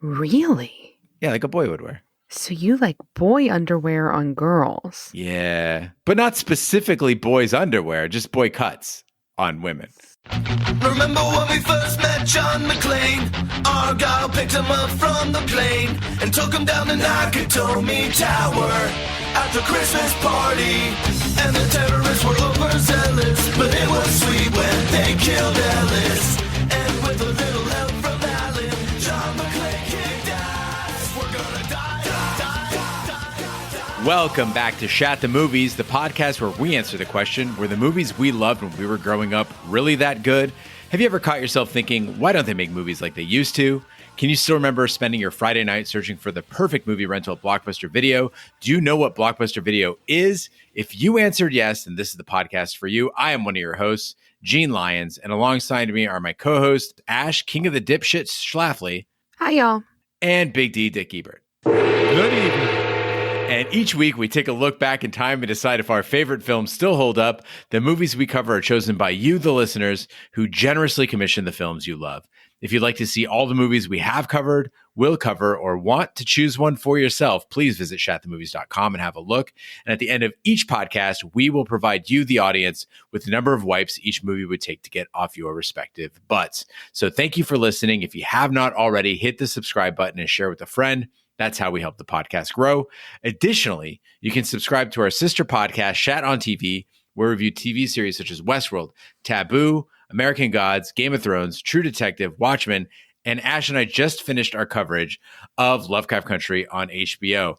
Really? Yeah, like a boy would wear. So you like boy underwear on girls? Yeah, but not specifically boys' underwear, just boy cuts on women. Remember when we first met John McClane? Argyle picked him up from the plane and took him down to Nakatomi Tower at the Christmas party. And the terrorists were overzealous, but it was sweet when they killed Ellis. And with a little help from Alan, John McClane kicked ass. We're gonna die. Welcome back to Shat The Movies, the podcast where we answer the question, were the movies we loved when we were growing up really that good? Have you ever caught yourself thinking, why don't they make movies like they used to? Can you still remember spending your Friday night searching for the perfect movie rental at Blockbuster Video? Do you know what Blockbuster Video is? If you answered yes, then this is the podcast for you. I am one of your hosts, Gene Lyons, and alongside me are my co-hosts, Ash, King of the Dipshits, Schlafly. Hi, y'all. And Big D, Dick Ebert. Good evening. And each week we take a look back in time and decide if our favorite films still hold up. The movies we cover are chosen by you, the listeners, who generously commission the films you love. If you'd like to see all the movies we have covered, will cover, or want to choose one for yourself, please visit shatthemovies.com and have a look. And at the end of each podcast, we will provide you, the audience, with the number of wipes each movie would take to get off your respective butts. So thank you for listening. If you have not already, hit the subscribe button and share with a friend. That's how we help the podcast grow. Additionally, you can subscribe to our sister podcast, Shat on TV, where we review TV series such as Westworld, Taboo, American Gods, Game of Thrones, True Detective, Watchmen, and Ash and I just finished our coverage of Lovecraft Country on HBO.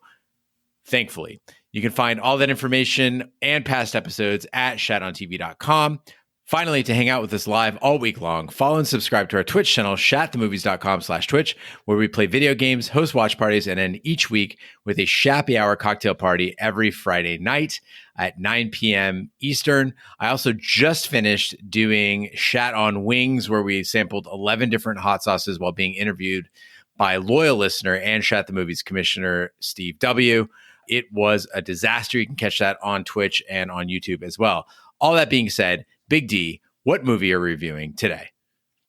Thankfully, you can find all that information and past episodes at shatontv.com. Finally, to hang out with us live all week long, follow and subscribe to our Twitch channel, shatthemovies.com/Twitch, where we play video games, host watch parties, and end each week with a Shappy Hour cocktail party every Friday night at 9 p.m. Eastern. I also just finished doing Shat on Wings, where we sampled 11 different hot sauces while being interviewed by loyal listener and Shat the Movies Commissioner Steve W. It was a disaster. You can catch that on Twitch and on YouTube as well. All that being said, Big D, what movie are we reviewing today?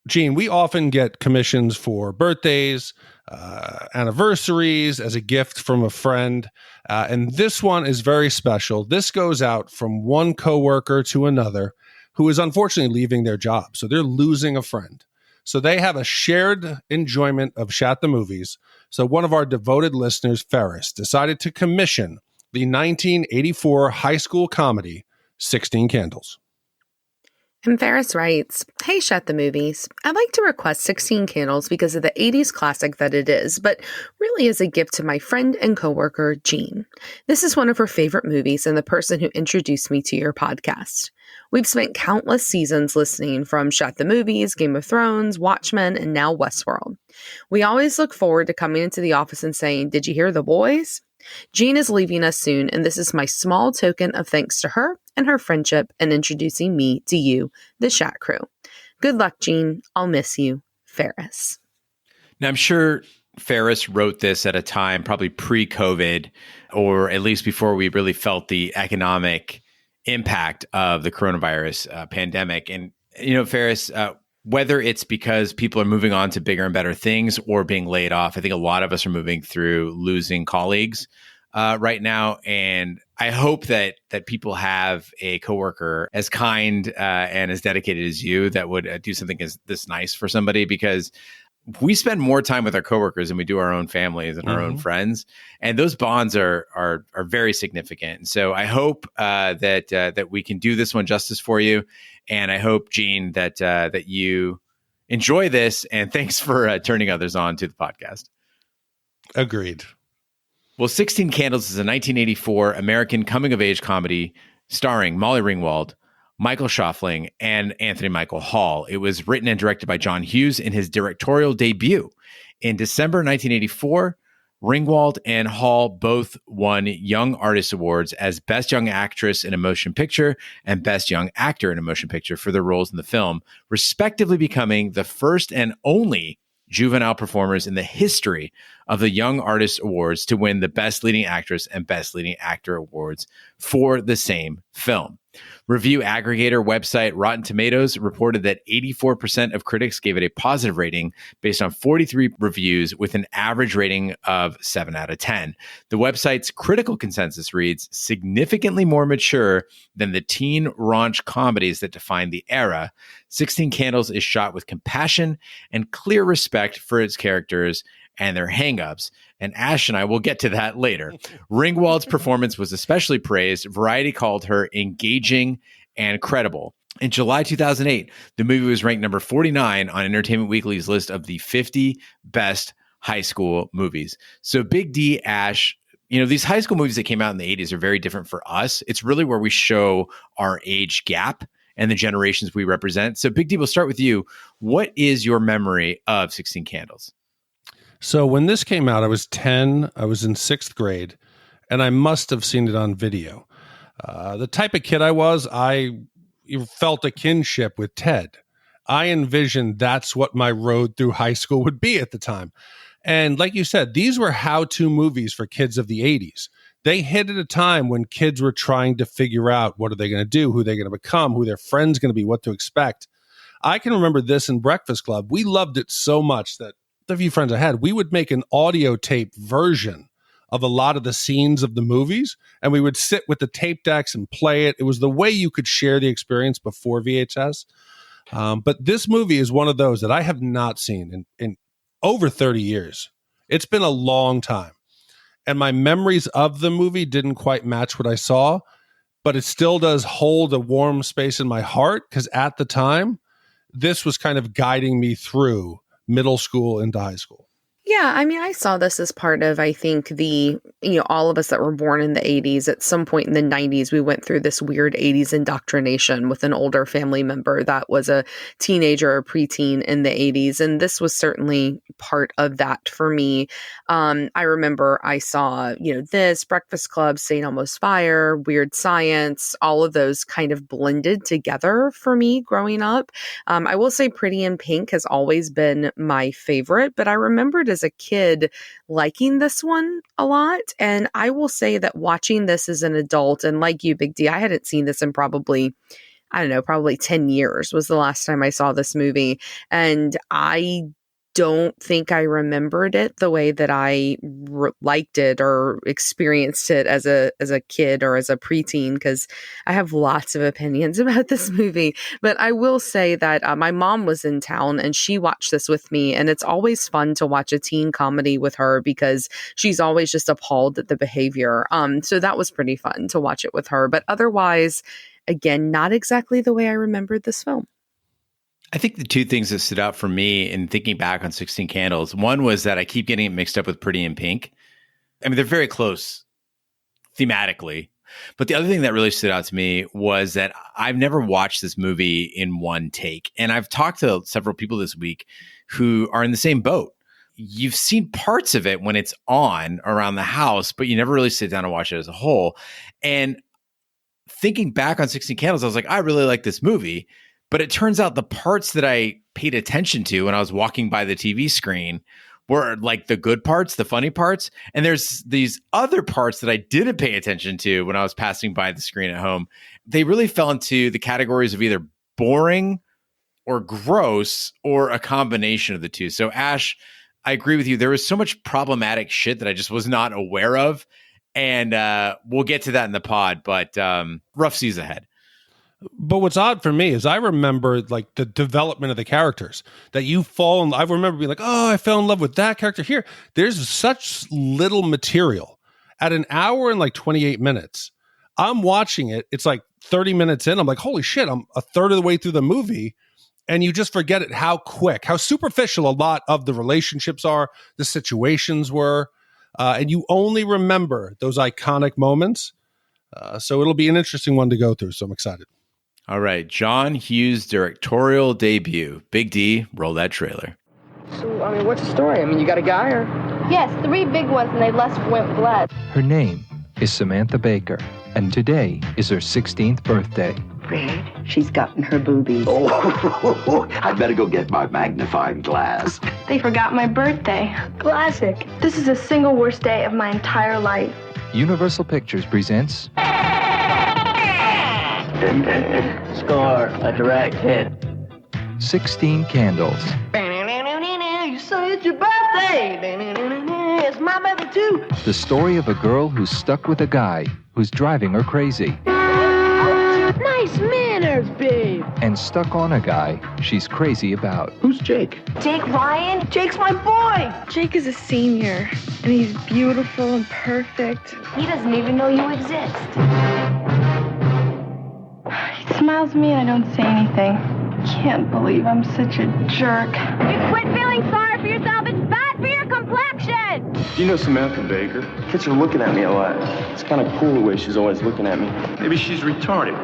Gene, we often get commissions for birthdays, anniversaries, as a gift from a friend. And this one is very special. This goes out from one coworker to another who is unfortunately leaving their job. So they're losing a friend. So they have a shared enjoyment of Shat the Movies. So one of our devoted listeners, Ferris, decided to commission the 1984 high school comedy, 16 Candles. And Ferris writes, "Hey, Shat the Movies. I'd like to request 16 Candles because of the 80s classic that it is, but really is a gift to my friend and coworker, Jean. This is one of her favorite movies and the person who introduced me to your podcast. We've spent countless seasons listening from Shat the Movies, Game of Thrones, Watchmen, and now Westworld. We always look forward to coming into the office and saying, 'Did you hear the boys?' Jean is leaving us soon, and this is my small token of thanks to her and her friendship and introducing me to you, the Shat crew. Good luck, Jean. I'll miss you. Ferris." Now, I'm sure Ferris wrote this at a time probably pre-COVID, or at least before we really felt the economic impact of the coronavirus pandemic. And, you know, Ferris, whether it's because people are moving on to bigger and better things or being laid off, I think a lot of us are moving through losing colleagues right now. And I hope that people have a coworker as kind and as dedicated as you that would do something this nice for somebody, because we spend more time with our coworkers than we do our own families and our own friends. And those bonds are very significant. And so I hope that we can do this one justice for you. And I hope, Gene, that you enjoy this. And thanks for turning others on to the podcast. Agreed. Well, 16 Candles is a 1984 American coming-of-age comedy starring Molly Ringwald, Michael Schoeffling, and Anthony Michael Hall. It was written and directed by John Hughes in his directorial debut. In December 1984, Ringwald and Hall both won Young Artist Awards as Best Young Actress in a Motion Picture and Best Young Actor in a Motion Picture for their roles in the film, respectively becoming the first and only juvenile performers in the history of the Young Artist Awards to win the Best Leading Actress and Best Leading Actor awards for the same film. Review aggregator website Rotten Tomatoes reported that 84% of critics gave it a positive rating based on 43 reviews with an average rating of 7 out of 10. The website's critical consensus reads, significantly more mature than the teen raunch comedies that define the era. 16 Candles is shot with compassion and clear respect for its characters and their hang-ups. And Ash and I will get to that later. Ringwald's performance was especially praised. Variety called her engaging and credible. In July 2008, the movie was ranked number 49 on Entertainment Weekly's list of the 50 best high school movies. So Big D, Ash, these high school movies that came out in the 80s are very different for us. It's really where we show our age gap and the generations we represent. So Big D, we'll start with you. What is your memory of 16 Candles? So when this came out, I was 10, I was in 6th grade, and I must have seen it on video. The type of kid I was, I felt a kinship with Ted. I envisioned that's what my road through high school would be at the time. And like you said, these were how-to movies for kids of the 80s. They hit at a time when kids were trying to figure out what are they going to do, who they're going to become, who their friend's going to be, what to expect. I can remember this in Breakfast Club. We loved it so much that the few friends I had, we would make an audio tape version of a lot of the scenes of the movies, and we would sit with the tape decks and play it. It was the way you could share the experience before VHS. But this movie is one of those that I have not seen in over 30 years. It's been a long time. And my memories of the movie didn't quite match what I saw, but it still does hold a warm space in my heart because at the time, this was kind of guiding me through middle school into high school. Yeah, I mean, I saw this as part of, I think, all of us that were born in the 80s, at some point in the 90s, we went through this weird 80s indoctrination with an older family member that was a teenager or preteen in the 80s. And this was certainly part of that for me. I remember I saw, this, Breakfast Club, St. Elmo's Fire, Weird Science, all of those kind of blended together for me growing up. I will say Pretty in Pink has always been my favorite, but I remembered as a kid liking this one a lot. And I will say that watching this as an adult, and like you, Big D, I hadn't seen this in probably 10 years was the last time I saw this movie. And I don't think I remembered it the way that I liked it or experienced it as a kid or as a preteen, because I have lots of opinions about this movie. But I will say that my mom was in town and she watched this with me, and it's always fun to watch a teen comedy with her because she's always just appalled at the behavior. So that was pretty fun to watch it with her. But otherwise, again, not exactly the way I remembered this film. I think the two things that stood out for me in thinking back on 16 Candles, one was that I keep getting it mixed up with Pretty in Pink. I mean, they're very close thematically. But the other thing that really stood out to me was that I've never watched this movie in one take. And I've talked to several people this week who are in the same boat. You've seen parts of it when it's on around the house, but you never really sit down and watch it as a whole. And thinking back on 16 Candles, I was like, I really like this movie. But it turns out the parts that I paid attention to when I was walking by the TV screen were like the good parts, the funny parts. And there's these other parts that I didn't pay attention to when I was passing by the screen at home. They really fell into the categories of either boring or gross or a combination of the two. So Ash, I agree with you. There was so much problematic shit that I just was not aware of. And we'll get to that in the pod, but rough seas ahead. But what's odd for me is I remember like the development of the characters that you fall in. I remember being like, oh, I fell in love with that character here. There's such little material at an hour and like 28 minutes. I'm watching it. It's like 30 minutes in. I'm like, holy shit, I'm a third of the way through the movie. And you just forget it, how quick, how superficial a lot of the relationships are, the situations were. And you only remember those iconic moments. So it'll be an interesting one to go through. So I'm excited. All right, John Hughes' directorial debut. Big D, roll that trailer. So, what's the story? You got a guy or? Yes, 3 big ones, and they left went blood. Her name is Samantha Baker, and today is her 16th birthday. Red, she's gotten her boobies. Oh, I'd better go get my magnifying glass. They forgot my birthday. Classic. This is the single worst day of my entire life. Universal Pictures presents Score, a direct hit. 16 Candles. You say it's your birthday. It's my birthday too. The story of a girl who's stuck with a guy who's driving her crazy. Nice manners, babe. And stuck on a guy she's crazy about. Who's Jake? Jake Ryan? Jake's my boy. Jake is a senior, and he's beautiful and perfect. He doesn't even know you exist. He smiles at me and I don't say anything. Can't believe I'm such a jerk. You quit feeling sorry for yourself. It's bad for your complexion. Do you know Samantha Baker? Catch her looking at me a lot. It's kind of cool the way she's always looking at me. Maybe she's retarded.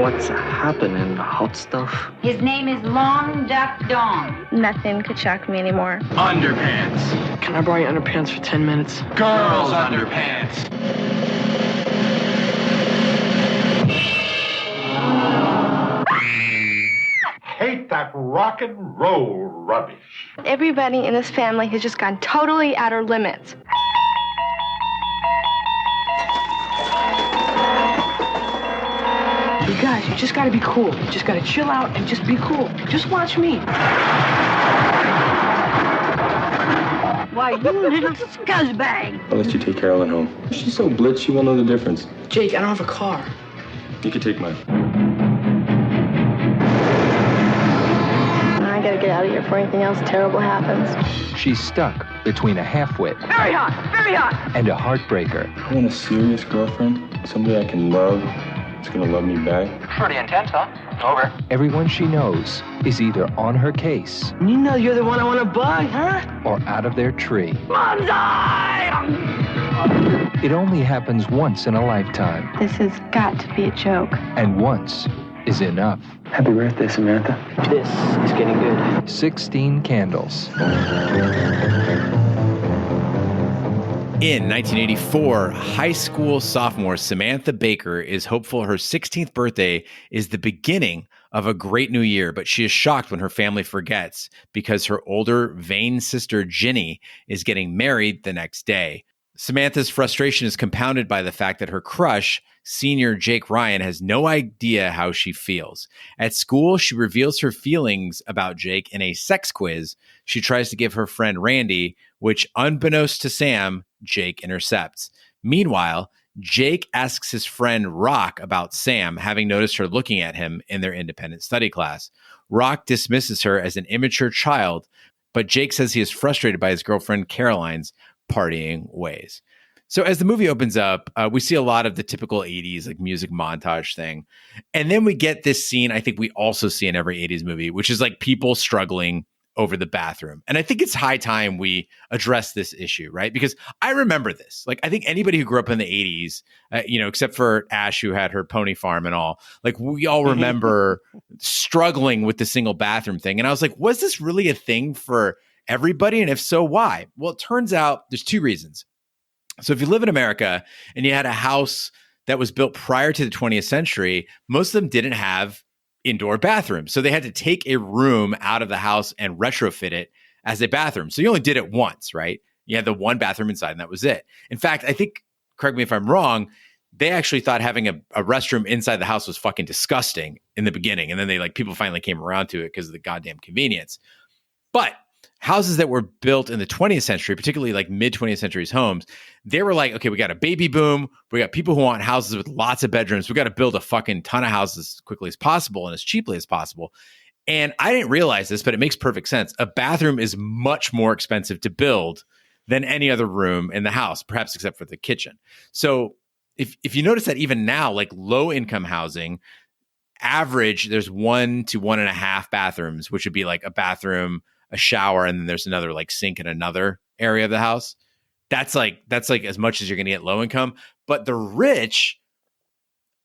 What's happening, hot stuff? His name is Long Duck Dong. Nothing could shock me anymore. Underpants. Can I borrow your underpants for 10 minutes? Girls' underpants. Hate that rock and roll rubbish. Everybody in this family has just gone totally out of limits. You guys, you just gotta be cool. You just gotta chill out and just be cool. Just watch me. Why, you little scuzzbag. I'll let you take Carolyn home. She's so blitzed, she won't know the difference. Jake, I don't have a car. You can take mine. I gotta get out of here before anything else terrible happens. She's stuck between a half-wit Very hot, very hot. and a heartbreaker. I want a serious girlfriend, somebody I can love, that's gonna love me back. Pretty intense, huh? Over. Everyone she knows is either on her case You know you're the one I want to bug, huh? or out of their tree. Bonsai! It only happens once in a lifetime, This has got to be a joke. and once is enough. Happy birthday, Samantha. This is getting good. 16 Candles. In 1984, high school sophomore Samantha Baker is hopeful her 16th birthday is the beginning of a great new year, but she is shocked when her family forgets because her older, vain sister Ginny is getting married the next day. Samantha's frustration is compounded by the fact that her crush, senior Jake Ryan, has no idea how she feels. At school, she reveals her feelings about Jake in a sex quiz she tries to give her friend Randy, which, unbeknownst to Sam, Jake intercepts. Meanwhile, Jake asks his friend Rock about Sam, having noticed her looking at him in their independent study class. Rock dismisses her as an immature child, but Jake says he is frustrated by his girlfriend Caroline's partying ways. So as the movie opens up, we see a lot of the typical 80s like music montage thing. And then we get this scene I think we also see in every 80s movie, which is like people struggling over the bathroom. And I think it's high time we address this issue, right? Because I remember this. Like, I think anybody who grew up in the 80s, except for Ash, who had her pony farm and all, like, we all remember struggling with the single bathroom thing. And I was like, was this really a thing for everybody? And if so, why? Well, it turns out there's two reasons. So if you live in America and you had a house that was built prior to the 20th century, most of them didn't have indoor bathrooms. So they had to take a room out of the house and retrofit it as a bathroom. So you only did it once, right? You had the one bathroom inside and that was it. In fact, I think, correct me if I'm wrong, they actually thought having a restroom inside the house was fucking disgusting in the beginning. And then people finally came around to it because of the goddamn convenience. But houses that were built in the 20th century, particularly like mid 20th century's homes, they were like, okay, we got a baby boom. We got people who want houses with lots of bedrooms. We got to build a fucking ton of houses as quickly as possible and as cheaply as possible. And I didn't realize this, but it makes perfect sense. A bathroom is much more expensive to build than any other room in the house, perhaps except for the kitchen. So if you notice that even now, like low income housing, average, there's 1 to 1.5 bathrooms, which would be like a bathroom, a shower, and then there's another like sink in another area of the house. That's like as much as you're going to get low income. But the rich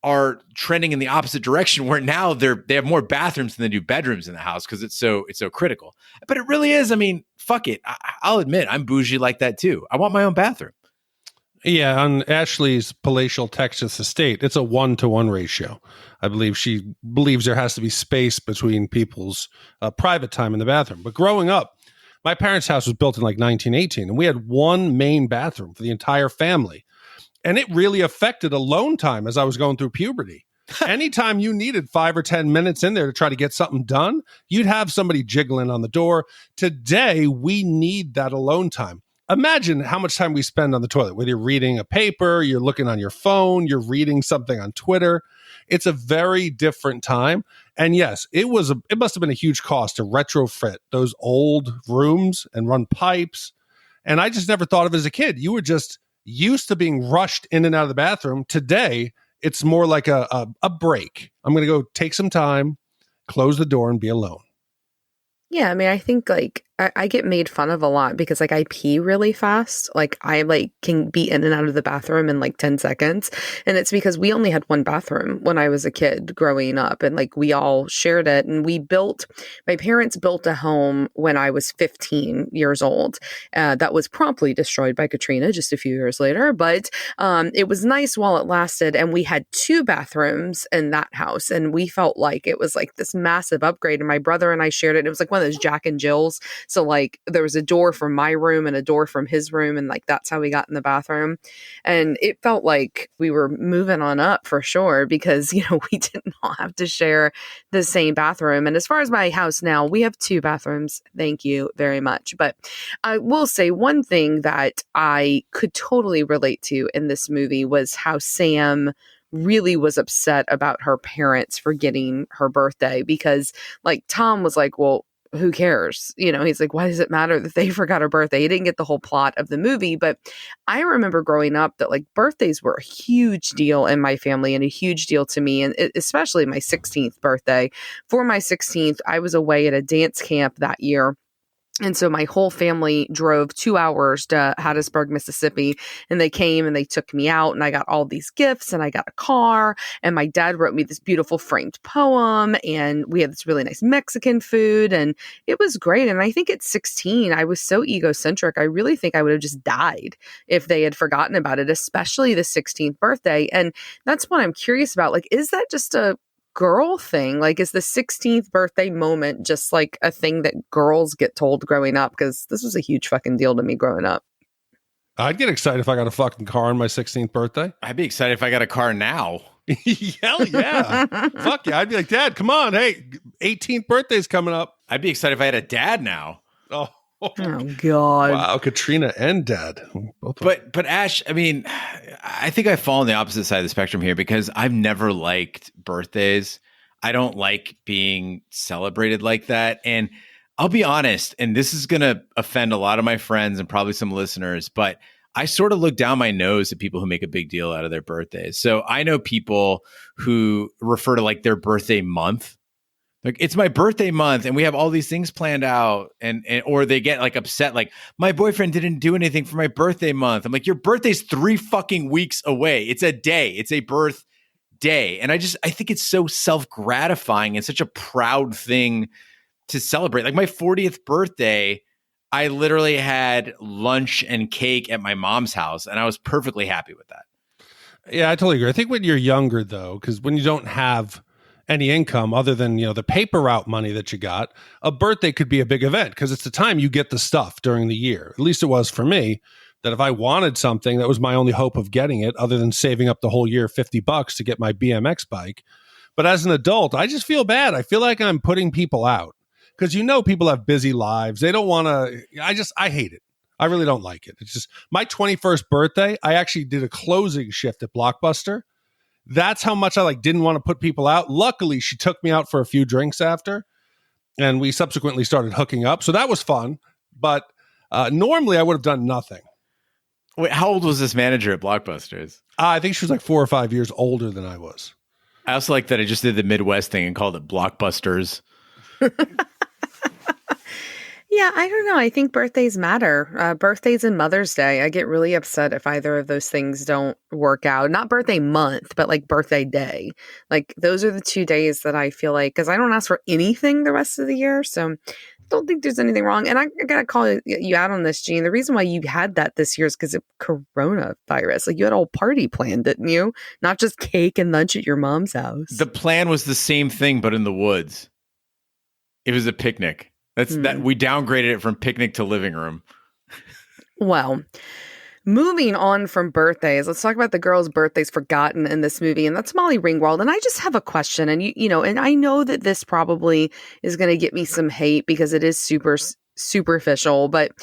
are trending in the opposite direction, where now they have more bathrooms than they do bedrooms in the house because it's so critical. But it really is. I mean, fuck it. I'll admit I'm bougie like that too. I want my own bathroom. Yeah, on Ashley's palatial Texas estate, it's a 1-to-1 ratio. I believe she believes there has to be space between people's private time in the bathroom. But growing up, my parents' house was built in like 1918, and we had one main bathroom for the entire family. And it really affected alone time as I was going through puberty. Anytime you needed 5 or 10 minutes in there to try to get something done, you'd have somebody jiggling on the door. Today, we need that alone time. Imagine how much time we spend on the toilet, whether you're reading a paper, you're looking on your phone, you're reading something on Twitter. It's a very different time. And yes, it must have been a huge cost to retrofit those old rooms and run pipes. And I just never thought of it as a kid. You were just used to being rushed in and out of the bathroom. Today, it's more like a break. I'm going to go take some time, close the door, and be alone. Yeah, I mean, I think like I get made fun of a lot because like I pee really fast. Like I like can be in and out of the bathroom in like 10 seconds. And it's because we only had one bathroom when I was a kid growing up, and like we all shared it. And my parents built a home when I was 15 years old. That was promptly destroyed by Katrina just a few years later. But it was nice while it lasted. And we had 2 bathrooms in that house. And we felt like it was like this massive upgrade. And my brother and I shared it. It was like one of those Jack and Jills. So like there was a door from my room and a door from his room. And like that's how we got in the bathroom. And it felt like we were moving on up for sure because, you know, we didn't all have to share the same bathroom. And as far as my house now, we have 2 bathrooms. Thank you very much. But I will say one thing that I could totally relate to in this movie was how Sam really was upset about her parents forgetting her birthday because like Tom was like, well, who cares? You know, he's like, why does it matter that they forgot her birthday? He didn't get the whole plot of the movie. But I remember growing up that like birthdays were a huge deal in my family and a huge deal to me. And especially my 16th birthday. For my 16th, I was away at a dance camp that year. And so my whole family drove 2 hours to Hattiesburg, Mississippi, and they came and they took me out and I got all these gifts and I got a car and my dad wrote me this beautiful framed poem and we had this really nice Mexican food and it was great. And I think at 16, I was so egocentric. I really think I would have just died if they had forgotten about it, especially the 16th birthday. And that's what I'm curious about. Like, is that just a girl thing? Like, is the 16th birthday moment just like a thing that girls get told growing up? Because this was a huge fucking deal to me growing up. I'd get excited if I got a fucking car on my 16th birthday. I'd be excited if I got a car now. Hell yeah. Fuck yeah. I'd be like, Dad, come on. Hey, 18th birthday's coming up. I'd be excited if I had a dad now. Oh God. Wow, Katrina and Dad. Both but Ash, I mean, I think I fall on the opposite side of the spectrum here because I've never liked birthdays. I don't like being celebrated like that. And I'll be honest, and this is going to offend a lot of my friends and probably some listeners, but I sort of look down my nose at people who make a big deal out of their birthdays. So I know people who refer to like their birthday month. Like, it's my birthday month and we have all these things planned out and or they get like upset. Like, my boyfriend didn't do anything for my birthday month. I'm like, your birthday's 3 fucking weeks away. It's a day. It's a birthday. And I think it's so self-gratifying and such a proud thing to celebrate. Like, my 40th birthday, I literally had lunch and cake at my mom's house and I was perfectly happy with that. Yeah, I totally agree. I think when you're younger though, because when you don't have any income other than, you know, the paper route money that you got, a birthday could be a big event because it's the time you get the stuff during the year. At least it was for me, that if I wanted something, that was my only hope of getting it other than saving up the whole year $50 to get my BMX bike. But as an adult, I just feel bad. I feel like I'm putting people out because, you know, people have busy lives. They don't want to, I hate it. I really don't like it. It's just my 21st birthday. I actually did a closing shift at Blockbuster. That's how much I didn't want to put people out. Luckily, she took me out for a few drinks after, and we subsequently started hooking up. So that was fun. But normally, I would have done nothing. Wait, how old was this manager at Blockbusters? I think she was like 4 or 5 years older than I was. I also like that I just did the Midwest thing and called it Blockbusters. Yeah, I don't know. I think birthdays matter. Birthdays and Mother's Day. I get really upset if either of those things don't work out. Not birthday month, but like birthday day. Like, those are the 2 days that I feel like, because I don't ask for anything the rest of the year. So I don't think there's anything wrong. And I got to call you out on this, Gene. The reason why you had that this year is because of coronavirus. Like, you had a whole party planned, didn't you? Not just cake and lunch at your mom's house. The plan was the same thing, but in the woods. It was a picnic. That we downgraded it from picnic to living room. Well, Moving on from birthdays, let's talk about the girl's birthdays forgotten in this movie, and that's Molly Ringwald. And I just have a question, and and I know that this probably is going to get me some hate because it is super superficial, but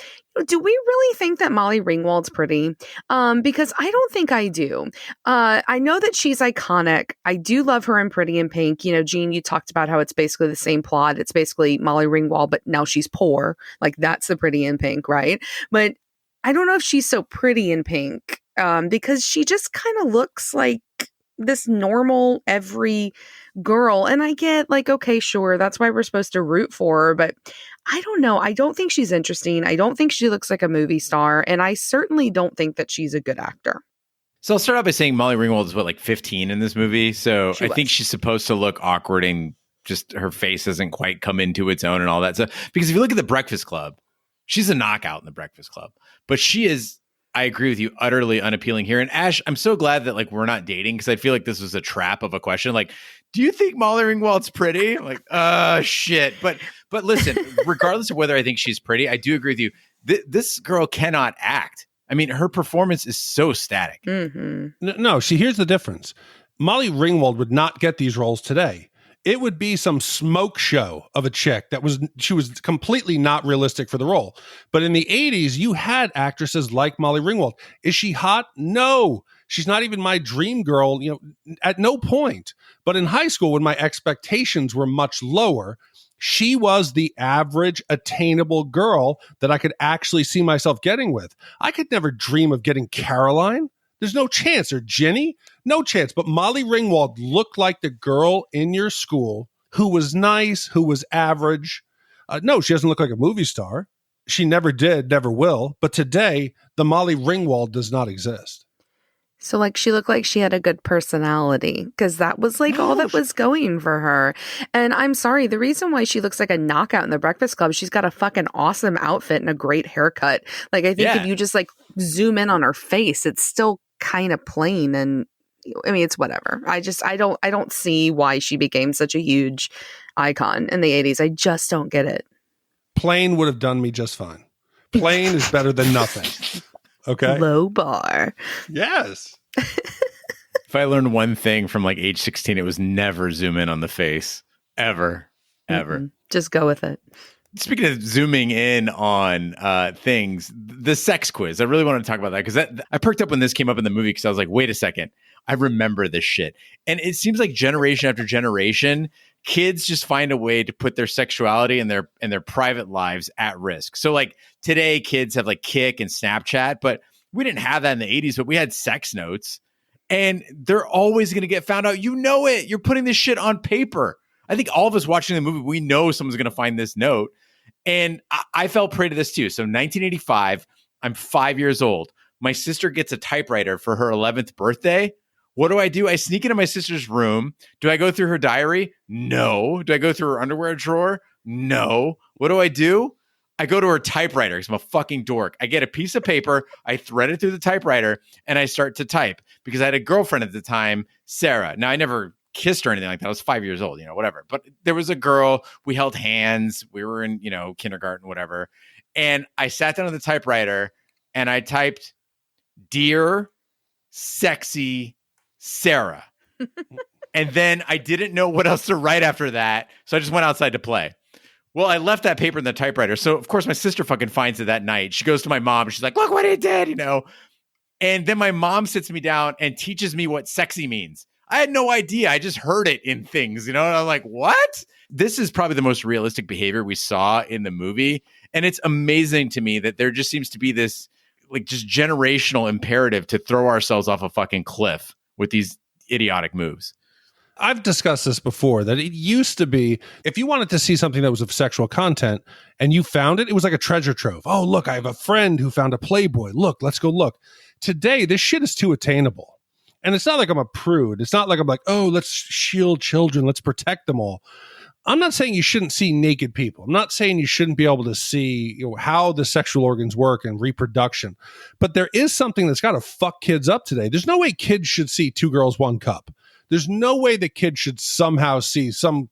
do we really think that Molly Ringwald's pretty? Because I don't think I do. I know that she's iconic. I do love her in Pretty in Pink. You know, Jean, you talked about how it's basically the same plot. It's basically Molly Ringwald, but now she's poor. Like, that's the Pretty in Pink, right? But I don't know if she's so pretty in pink, because she just kind of looks like this normal every girl. And I get like, okay, sure, that's why we're supposed to root for her, but I don't know. I don't think she's interesting. I don't think she looks like a movie star, and I certainly don't think that she's a good actor. So I'll start out by saying Molly Ringwald is like 15 in this movie. So I think she's supposed to look awkward and just her face doesn't quite come into its own and all that stuff. Because if you look at The Breakfast Club, she's a knockout in The Breakfast Club, but she is, I agree with you, utterly unappealing here. And Ash, I'm so glad that like we're not dating, because I feel like this was a trap of a question. Like, do you think Molly Ringwald's pretty? I'm like, shit. But listen, regardless of whether I think she's pretty, I do agree with you. This girl cannot act. I mean, her performance is so static. Mm-hmm. No, here's the difference. Molly Ringwald would not get these roles today. It would be some smoke show of a chick she was completely not realistic for the role. But in the 80s, you had actresses like Molly Ringwald. Is she hot? No. She's not even my dream girl, at no point. But in high school, when my expectations were much lower, she was the average attainable girl that I could actually see myself getting with. I could never dream of getting Caroline. There's no chance. Or Jenny? No chance. But Molly Ringwald looked like the girl in your school who was nice, who was average. No, she doesn't look like a movie star. She never did, never will. But today, the Molly Ringwald does not exist. So, like, she looked like she had a good personality, because that was like all that was going for her. And I'm sorry, the reason why she looks like a knockout in The Breakfast Club, she's got a fucking awesome outfit and a great haircut. Like, I think if you just like zoom in on her face, it's still kind of plain, and I mean, it's whatever. I don't see why she became such a huge icon in the 80s. I just don't get it. Plain would have done me just fine. Plain is better than nothing. Okay. Low bar. Yes. If I learned one thing from like age 16, it was never zoom in on the face. Ever. Mm-hmm. Just go with it. Speaking of zooming in on things, the sex quiz. I really want to talk about that, because I perked up when this came up in the movie, because I was like, wait a second. I remember this shit. And it seems like generation after generation, kids just find a way to put their sexuality and their private lives at risk. So like today, kids have like Kik and Snapchat, but we didn't have that in the 80s, but we had sex notes, and they're always going to get found out. You know it. You're putting this shit on paper. I think all of us watching the movie, we know someone's going to find this note. And I fell prey to this too. So 1985, I'm 5 years old. My sister gets a typewriter for her 11th birthday. What do? I sneak into my sister's room. Do I go through her diary? No. Do I go through her underwear drawer? No. What do? I go to her typewriter, because I'm a fucking dork. I get a piece of paper, I thread it through the typewriter, and I start to type, because I had a girlfriend at the time, Sarah. Now, I never kissed her or anything like that. I was 5 years old, whatever. But there was a girl, we held hands, we were in, kindergarten, whatever. And I sat down on the typewriter and I typed, "Dear sexy Sarah." And then I didn't know what else to write after that. So I just went outside to play. Well, I left that paper in the typewriter. So of course my sister fucking finds it that night. She goes to my mom and she's like, "Look what he did," And then my mom sits me down and teaches me what sexy means. I had no idea. I just heard it in things, and I'm like, what? This is probably the most realistic behavior we saw in the movie. And it's amazing to me that there just seems to be this like just generational imperative to throw ourselves off a fucking cliff with these idiotic moves. I've discussed this before, that it used to be, if you wanted to see something that was of sexual content and you found it, it was like a treasure trove. Oh, look, I have a friend who found a Playboy. Look, let's go look. Today, this shit is too attainable. And it's not like I'm a prude. It's not like I'm like, oh, let's shield children. Let's protect them all. I'm not saying you shouldn't see naked people. I'm not saying you shouldn't be able to see how the sexual organs work and reproduction. But there is something that's got to fuck kids up today. There's no way kids should see Two Girls, One Cup. There's no way that kids should somehow see some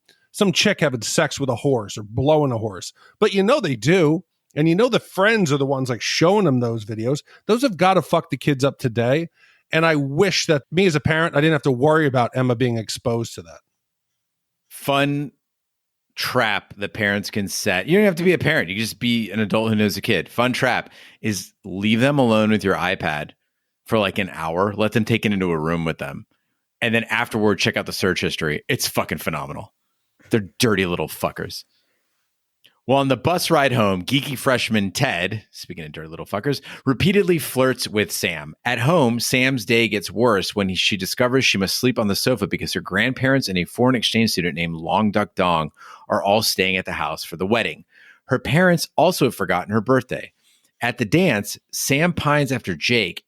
chick having sex with a horse or blowing a horse. But they do. And the friends are the ones like showing them those videos. Those have got to fuck the kids up today. And I wish that me as a parent, I didn't have to worry about Emma being exposed to that. Fun trap that parents can set. You don't have to be a parent. You can just be an adult who knows a kid. Fun trap is leave them alone with your iPad for like an hour. Let them take it into a room with them. And then afterward, check out the search history. It's fucking phenomenal. They're dirty little fuckers. Well, on the bus ride home, geeky freshman Ted, speaking of dirty little fuckers, repeatedly flirts with Sam. At home, Sam's day gets worse when she discovers she must sleep on the sofa because her grandparents and a foreign exchange student named Long Duck Dong are all staying at the house for the wedding. Her parents also have forgotten her birthday. At the dance, Sam pines after Jake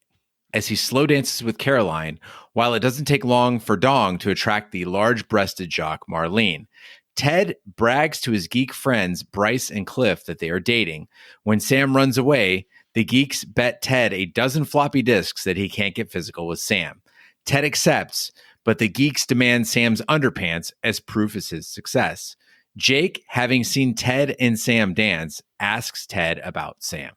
as he slow dances with Caroline, while it doesn't take long for Dong to attract the large-breasted jock Marlene. Ted brags to his geek friends, Bryce and Cliff, that they are dating. When Sam runs away, the geeks bet Ted a dozen floppy disks that he can't get physical with Sam. Ted accepts, but the geeks demand Sam's underpants as proof of his success. Jake, having seen Ted and Sam dance, asks Ted about Sam.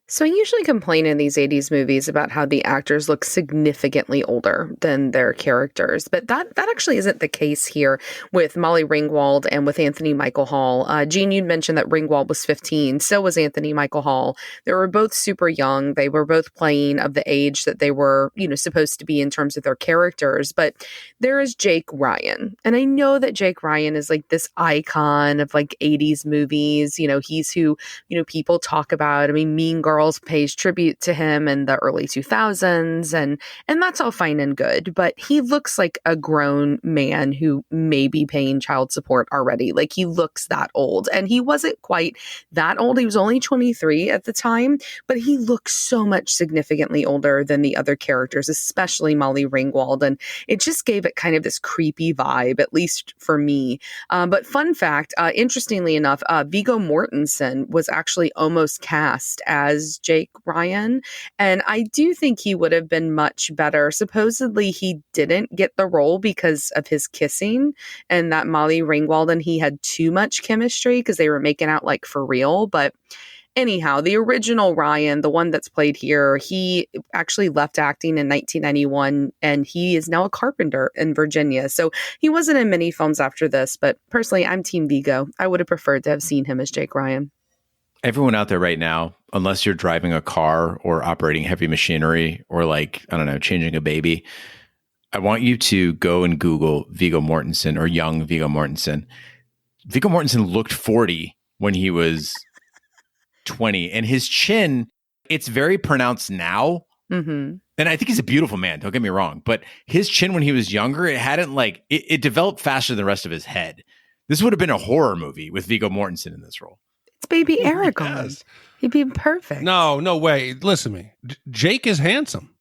So I usually complain in these 80s movies about how the actors look significantly older than their characters, but that actually isn't the case here with Molly Ringwald and with Anthony Michael Hall. Gene, you'd mentioned that Ringwald was 15, so was Anthony Michael Hall. They were both super young. They were both playing of the age that they were, supposed to be in terms of their characters, but there is Jake Ryan. And I know that Jake Ryan is like this icon of like 80s movies. He's who, people talk about. I mean, Mean Girls pays tribute to him in the early 2000s, and that's all fine and good, but he looks like a grown man who may be paying child support already. Like, he looks that old, and he wasn't quite that old. He was only 23 at the time, but he looks so much significantly older than the other characters, especially Molly Ringwald, and it just gave it kind of this creepy vibe, at least for me. But fun fact, interestingly enough, Viggo Mortensen was actually almost cast as Jake Ryan, and I do think he would have been much better. Supposedly he didn't get the role because of his kissing, and that Molly Ringwald and he had too much chemistry because they were making out like for real. But anyhow, the original Ryan, the one that's played here, he actually left acting in 1991, and he is now a carpenter in Virginia. So he wasn't in many films after this, but personally, I'm Team Viggo. I would have preferred to have seen him as Jake Ryan. Everyone out there right now, unless you're driving a car or operating heavy machinery or changing a baby, I want you to go and Google Viggo Mortensen or young Viggo Mortensen. Viggo Mortensen looked 40 when he was 20, and his chin, it's very pronounced now. Mm-hmm. And I think he's a beautiful man, don't get me wrong, but his chin when he was younger, it hadn't it developed faster than the rest of his head. This would have been a horror movie with Viggo Mortensen in this role. It's baby Aragorn. Yes. He'd be perfect. No way. Listen to me. Jake is handsome.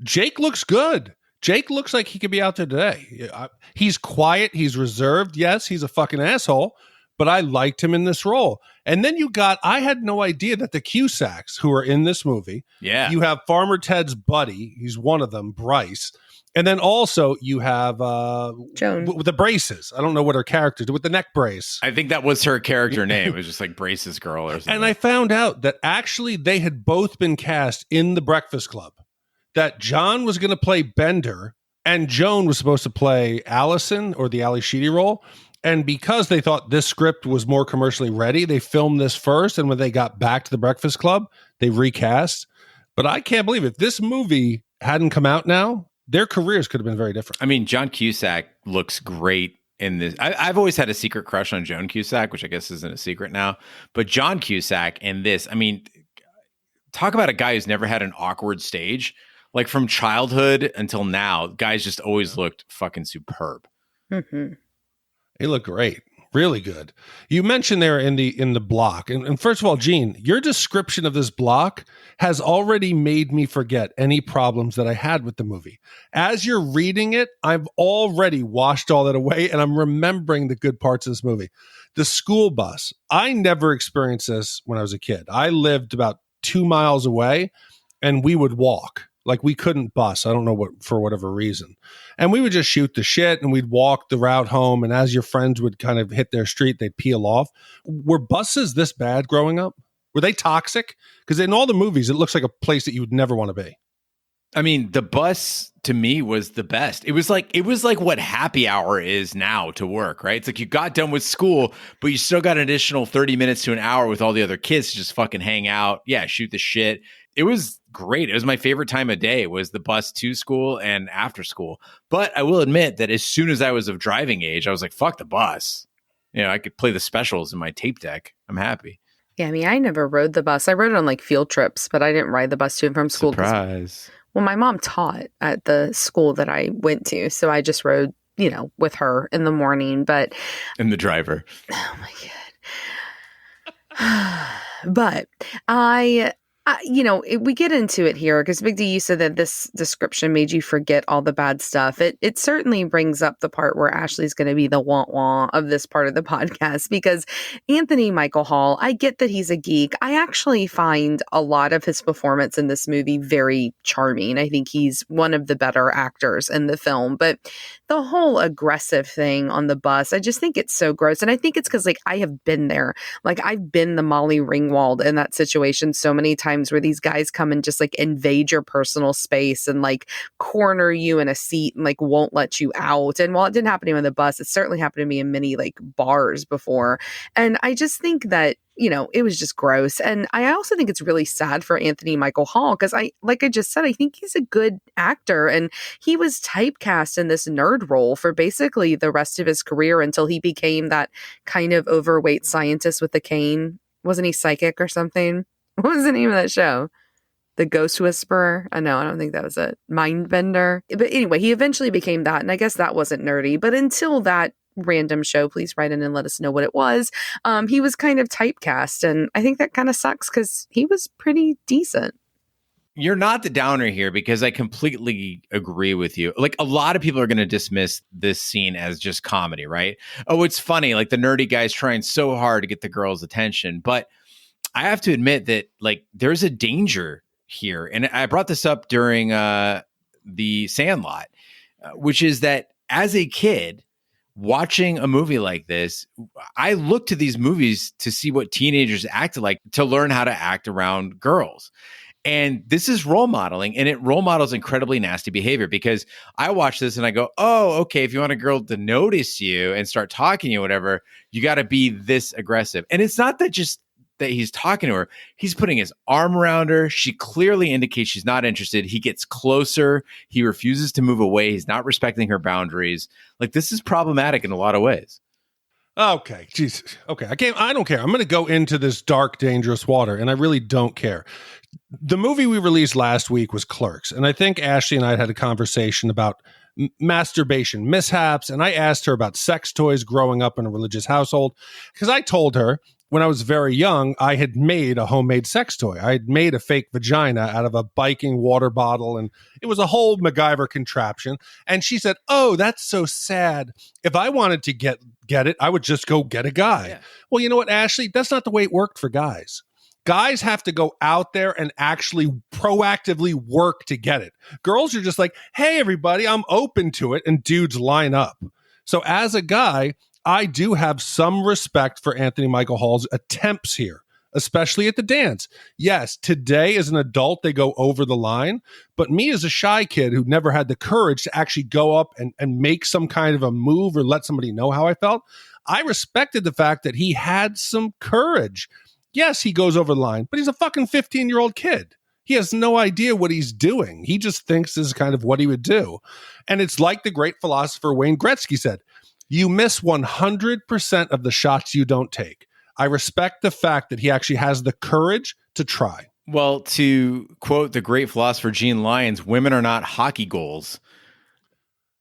Jake looks good. Jake looks like he could be out there today. He's quiet. He's reserved. Yes, he's a fucking asshole, but I liked him in this role. And then I had no idea that the Cusacks who are in this movie, yeah, you have Farmer Ted's buddy. He's one of them, Bryce. And then also you have Joan with the braces. I don't know what her character did with the neck brace. I think that was her character name. It was just like Braces Girl or something. And I found out that actually they had both been cast in The Breakfast Club. That John was going to play Bender and Joan was supposed to play Allison, or the Ali Sheedy role. And because they thought this script was more commercially ready, they filmed this first. And when they got back to The Breakfast Club, they recast. But I can't believe it. This movie hadn't come out now, their careers could have been very different. I mean, John Cusack looks great in this. I've always had a secret crush on Joan Cusack, which I guess isn't a secret now. But John Cusack in this, I mean, talk about a guy who's never had an awkward stage. Like from childhood until now, guys just always looked fucking superb. Mm-hmm. They look great. Really good. You mentioned there in the block. And first of all, Gene, your description of this block has already made me forget any problems that I had with the movie. As you're reading it, I've already washed all that away, and I'm remembering the good parts of this movie. The school bus. I never experienced this when I was a kid. I lived about 2 miles away, and we would walk. Like, we couldn't bus. I don't know what, for whatever reason. And we would just shoot the shit and we'd walk the route home. And as your friends would kind of hit their street, they'd peel off. Were buses this bad growing up? Were they toxic? Because in all the movies, it looks like a place that you would never want to be. I mean, the bus to me was the best. It was like what happy hour is now to work, right? It's like you got done with school, but you still got an additional 30 minutes to an hour with all the other kids to just fucking hang out. Yeah, shoot the shit. It was great. It was my favorite time of day, was the bus to school and after school. But I will admit that as soon as I was of driving age, I was like, fuck the bus. You know, I could play the specials in my tape deck. I'm happy. Yeah, I mean, I never rode the bus. I rode it on like field trips, but I didn't ride the bus to and from school. Surprise. Well, my mom taught at the school that I went to, so I just rode, you know, with her in the morning. But and the driver. Oh my god! But I you know, we get into it here because Big D, you said that this description made you forget all the bad stuff. It certainly brings up the part where Ashley's going to be the wah-wah of this part of the podcast, because Anthony Michael Hall, I get that he's a geek. I actually find a lot of his performance in this movie very charming. I think he's one of the better actors in the film, but the whole aggressive thing on the bus, I just think it's so gross. And I think it's because, like, I have been there. Like, I've been the Molly Ringwald in that situation so many times, where these guys come and just like invade your personal space and like corner you in a seat and like won't let you out. And while it didn't happen to me on the bus, it certainly happened to me in many like bars before. And I just think that, you know, it was just gross. And I also think it's really sad for Anthony Michael Hall, because like I just said, I think he's a good actor, and he was typecast in this nerd role for basically the rest of his career until he became that kind of overweight scientist with the cane. Wasn't he psychic or something? What was the name of that show? The Ghost Whisperer? I don't think that was it. Mindbender. But anyway, he eventually became that, and I guess that wasn't nerdy. But until that random show, please write in and let us know what it was. He was kind of typecast, and I think that kind of sucks because he was pretty decent. You're not the downer here, because I completely agree with you. Like, a lot of people are going to dismiss this scene as just comedy, right? Oh, it's funny. Like, the nerdy guy's trying so hard to get the girl's attention. But I have to admit that, like, there's a danger here. And I brought this up during the Sandlot, which is that as a kid watching a movie like this, I look to these movies to see what teenagers acted like, to learn how to act around girls. And this is role modeling, and it role models incredibly nasty behavior, because I watch this and I go, oh, okay, if you want a girl to notice you and start talking to you, whatever, you got to be this aggressive. And it's not that just that he's talking to her, he's putting his arm around her. She clearly indicates she's not interested. He gets closer. He refuses to move away. He's not respecting her boundaries. Like, this is problematic in a lot of ways. Okay, Jesus. Okay, I don't care. I'm going to go into this dark, dangerous water, and I really don't care. The movie we released last week was Clerks, and I think Ashley and I had a conversation about masturbation mishaps, and I asked her about sex toys growing up in a religious household, because I told her when I was very young, I had made a homemade sex toy. I had made a fake vagina out of a biking water bottle, and it was a whole MacGyver contraption. And she said, oh, that's so sad. If I wanted to get it, I would just go get a guy. Yeah. Well, you know what, Ashley? That's not the way it worked for guys. Guys have to go out there and actually proactively work to get it. Girls are just like, hey, everybody, I'm open to it. And dudes line up. So as a guy, I do have some respect for Anthony Michael Hall's attempts here, especially at the dance. Yes, today as an adult, they go over the line. But me as a shy kid who never had the courage to actually go up and make some kind of a move or let somebody know how I felt, I respected the fact that he had some courage. Yes, he goes over the line, but he's a fucking 15-year-old kid. He has no idea what he's doing. He just thinks this is kind of what he would do. And it's like the great philosopher Wayne Gretzky said, you miss 100% of the shots you don't take. I respect the fact that he actually has the courage to try. Well, to quote the great philosopher Gene Lyons, women are not hockey goals.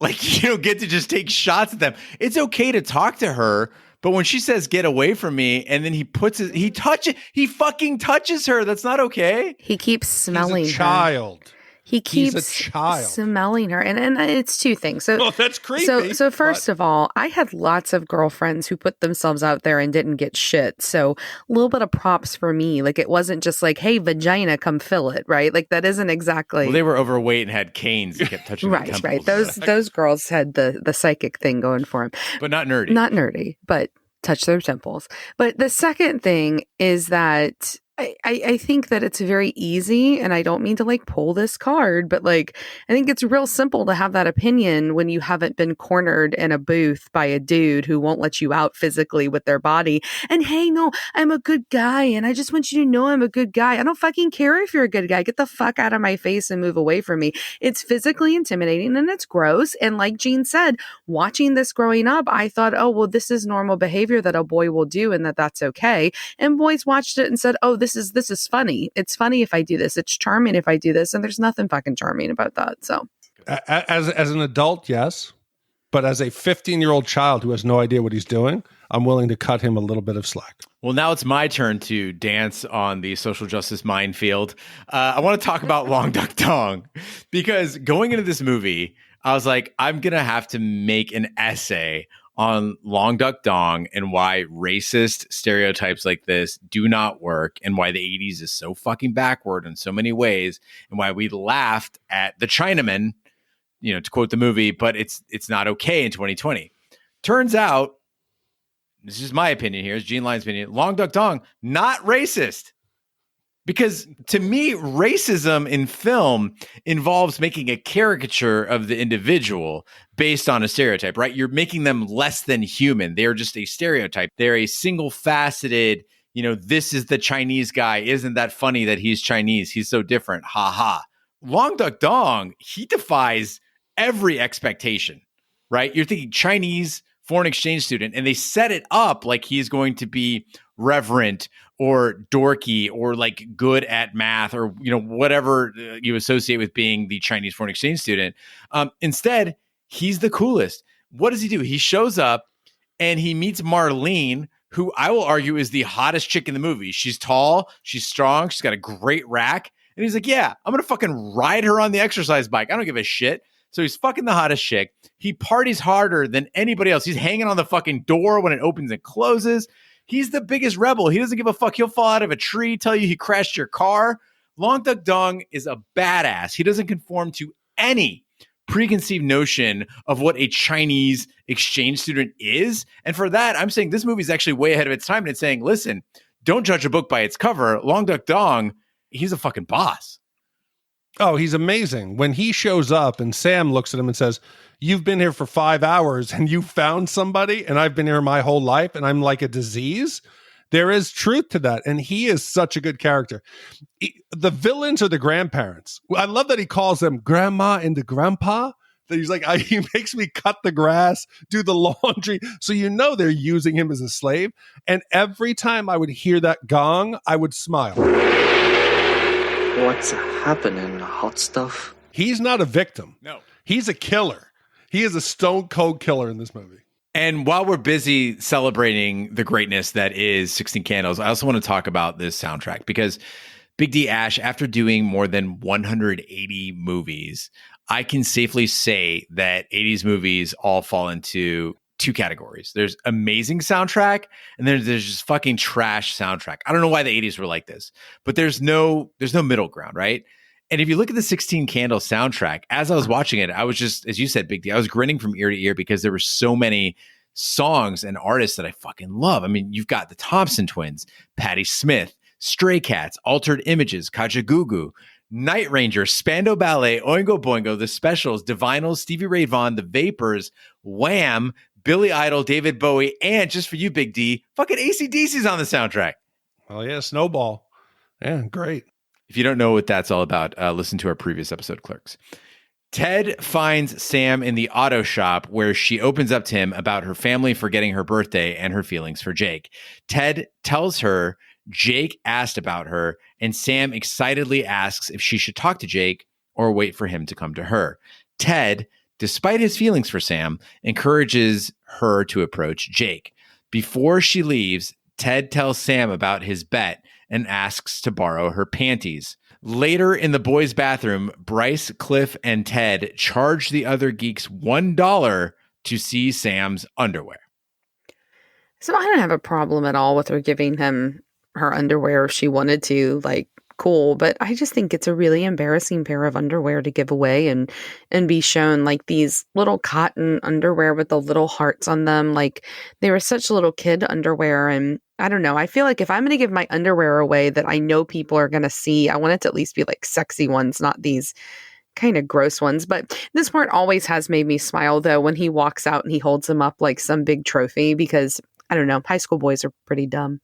Like, you don't get to just take shots at them. It's okay to talk to her, but when she says, get away from me, and then he fucking touches her. That's not okay. He keeps smelling He's a child. Her. He keeps smelling her. And it's two things. So, that's creepy. So first of all, I had lots of girlfriends who put themselves out there and didn't get shit. So a little bit of props for me. Like, it wasn't just like, hey, vagina, come fill it, right? Like, that isn't exactly. Well, they were overweight and had canes and kept touching right, right. Those girls had the psychic thing going for them. But not nerdy. Not nerdy, but touch their temples. But the second thing is that I think that it's very easy, and I don't mean to like pull this card, but like I think it's real simple to have that opinion when you haven't been cornered in a booth by a dude who won't let you out physically with their body. And hey, no, I'm a good guy, and I just want you to know I'm a good guy. I don't fucking care if you're a good guy. Get the fuck out of my face and move away from me. It's physically intimidating and it's gross. And like Jean said, watching this growing up, I thought, oh, well, this is normal behavior that a boy will do and that's okay. And boys watched it and said, oh, this is funny. It's funny if I do this. It's charming if I do this. And there's nothing fucking charming about that. So as an adult, yes. But as a 15-year-old child who has no idea what he's doing, I'm willing to cut him a little bit of slack. Well, now it's my turn to dance on the social justice minefield. I want to talk about Long Duck Dong, because going into this movie, I was like, I'm going to have to make an essay on Long Duck Dong and why racist stereotypes like this do not work, and why the 80s is so fucking backward in so many ways, and why we laughed at the Chinaman, to quote the movie, but it's not okay in 2020. Turns out, this is my opinion here, it's Gene Lyon's opinion, Long Duck Dong, not racist. Because to me, racism in film involves making a caricature of the individual based on a stereotype, right? You're making them less than human. They're just a stereotype. They're a single faceted, this is the Chinese guy. Isn't that funny that he's Chinese? He's so different. Ha ha. Long Duck Dong, he defies every expectation, right? You're thinking Chinese foreign exchange student, and they set it up like he's going to be reverent or dorky or like good at math or whatever you associate with being the Chinese foreign exchange student. Instead, he's the coolest. What does he do? He shows up and he meets Marlene, who I will argue is the hottest chick in the movie. She's tall, she's strong, she's got a great rack, and he's like, yeah, I'm gonna fucking ride her on the exercise bike. I don't give a shit. So he's fucking the hottest chick. He parties harder than anybody else. He's hanging on the fucking door when it opens and closes. He's the biggest rebel. He doesn't give a fuck. He'll fall out of a tree, tell you he crashed your car. Long Duck Dong is a badass. He doesn't conform to any preconceived notion of what a Chinese exchange student is. And for that, I'm saying this movie is actually way ahead of its time. And it's saying, listen, don't judge a book by its cover. Long Duck Dong, he's a fucking boss. Oh, he's amazing. When he shows up and Sam looks at him and says, you've been here for 5 hours and you found somebody, and I've been here my whole life and I'm like a disease. There is truth to that. And he is such a good character. The villains are the grandparents. I love that he calls them grandma and the grandpa. That he's like, he makes me cut the grass, do the laundry. So they're using him as a slave. And every time I would hear that gong, I would smile. What's happening, hot stuff? He's not a victim. No. He's a killer. He is a stone cold killer in this movie. And while we're busy celebrating the greatness that is 16 Candles, I also want to talk about this soundtrack, because Big D Ash, after doing more than 180 movies, I can safely say that 80s movies all fall into two categories. There's amazing soundtrack, and there's just fucking trash soundtrack. I don't know why the 80s were like this, but there's no middle ground, right? And if you look at the 16 Candles soundtrack, as I was watching it, I was just, as you said, Big D, I was grinning from ear to ear because there were so many songs and artists that I fucking love. I mean, you've got the Thompson Twins, Patti Smith, Stray Cats, Altered Images, Kajagoogoo, Night Ranger, Spandau Ballet, Oingo Boingo, The Specials, Divinals, Stevie Ray Vaughan, The Vapors, Wham!, Billy Idol, David Bowie, and just for you, Big D, fucking AC/DC's on the soundtrack. Oh yeah, Snowball. Yeah, great. If you don't know what that's all about, listen to our previous episode, Clerks. Ted finds Sam in the auto shop, where she opens up to him about her family forgetting her birthday and her feelings for Jake. Ted tells her Jake asked about her, and Sam excitedly asks if she should talk to Jake or wait for him to come to her. Ted, despite his feelings for Sam, encourages her to approach Jake. Before she leaves, Ted tells Sam about his bet and asks to borrow her panties. Later in the boys' bathroom, Bryce, Cliff, and Ted charge the other geeks $1 to see Sam's underwear. So I don't have a problem at all with her giving him her underwear if she wanted to. Like, cool, but I just think it's a really embarrassing pair of underwear to give away and be shown, like these little cotton underwear with the little hearts on them. Like they were such little kid underwear, and I don't know. I feel like if I'm going to give my underwear away that I know people are going to see, I want it to at least be like sexy ones, not these kind of gross ones. But this part always has made me smile, though, when he walks out and he holds them up like some big trophy, because I don't know, high school boys are pretty dumb.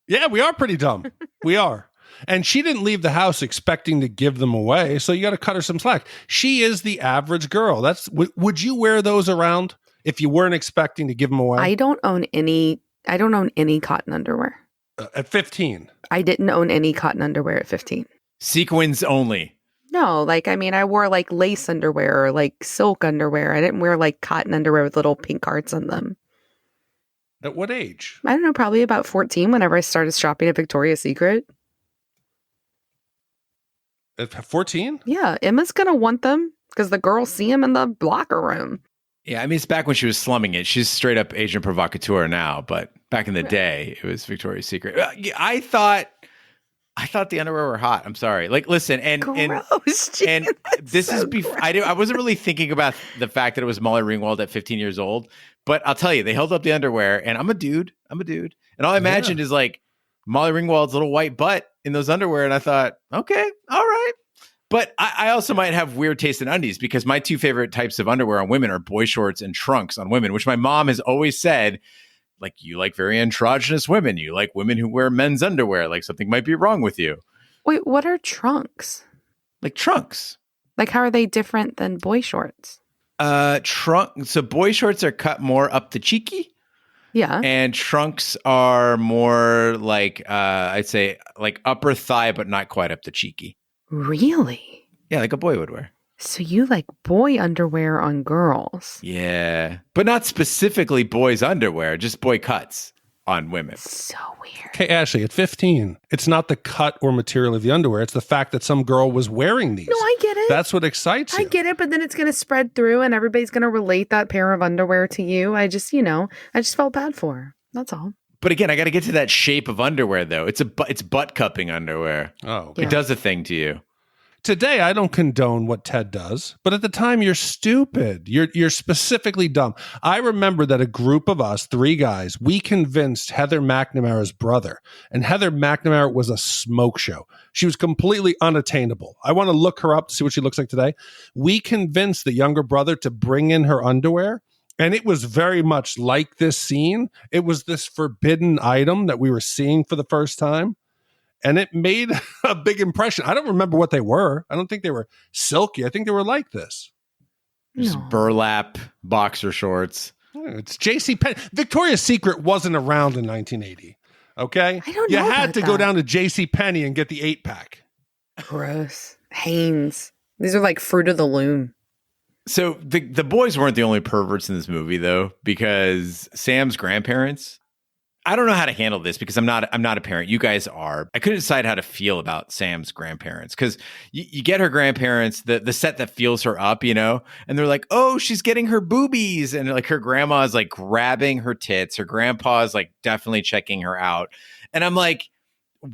Yeah, we are pretty dumb. We are. And she didn't leave the house expecting to give them away, so you got to cut her some slack. She is the average girl. Would you wear those around if you weren't expecting to give them away? I don't own any cotton underwear. At 15. I didn't own any cotton underwear at 15. Sequins only. No, I wore like lace underwear or like silk underwear. I didn't wear like cotton underwear with little pink hearts on them. At what age? I don't know, probably about 14 whenever I started shopping at Victoria's Secret. At 14? Yeah, Emma's going to want them because the girls see them in the locker room. Yeah, I mean, it's back when she was slumming it. She's straight up agent provocateur now, but back in the day, it was Victoria's Secret. I thought the underwear were hot. I'm sorry. Like, listen, and this is before I wasn't really thinking about the fact that it was Molly Ringwald at 15 years old, but I'll tell you, they held up the underwear, and I'm a dude, and all I imagined is like Molly Ringwald's little white butt in those underwear, and I thought, okay, all right. But I also might have weird taste in undies, because my two favorite types of underwear on women are boy shorts and trunks on women, which my mom has always said, like, you like very androgynous women. You like women who wear men's underwear. Like something might be wrong with you. Wait, what are trunks? Like trunks. Like how are they different than boy shorts? So boy shorts are cut more up the cheeky. Yeah. And trunks are more like, I'd say like upper thigh, but not quite up the cheeky. Really? Yeah, like a boy would wear. So you like boy underwear on girls? Yeah, but not specifically boys' underwear, just boy cuts on women. So weird. Okay, Ashley, at 15, it's not the cut or material of the underwear. It's the fact that some girl was wearing these. No, I get it. That's what excites you. I get it, but then it's going to spread through and everybody's going to relate that pair of underwear to you. I just felt bad for her. That's all. But again, I got to get to that shape of underwear, though. It's butt cupping underwear. Oh, yeah. It does a thing to you. Today, I don't condone what Ted does, but at the time, you're stupid. You're specifically dumb. I remember that a group of us, 3 guys, we convinced Heather McNamara's brother, and Heather McNamara was a smoke show. She was completely unattainable. I want to look her up to see what she looks like today. We convinced the younger brother to bring in her underwear, and it was very much like this scene. It was this forbidden item that we were seeing for the first time. And it made a big impression. I don't remember what they were. I don't think they were silky. I think they were like this. Just burlap boxer shorts. It's J.C. Penney. Victoria's Secret wasn't around in 1980. Okay? I don't know. You had to go down to J.C. Penney and get the 8-pack. Gross. Hanes. These are like Fruit of the Loom. So the boys weren't the only perverts in this movie, though, because Sam's grandparents, I don't know how to handle this because I'm not a parent. You guys are. I couldn't decide how to feel about Sam's grandparents because you get her grandparents, the set that feels her up, and they're like, oh, she's getting her boobies. And like her grandma is like grabbing her tits. Her grandpa is like definitely checking her out. And I'm like,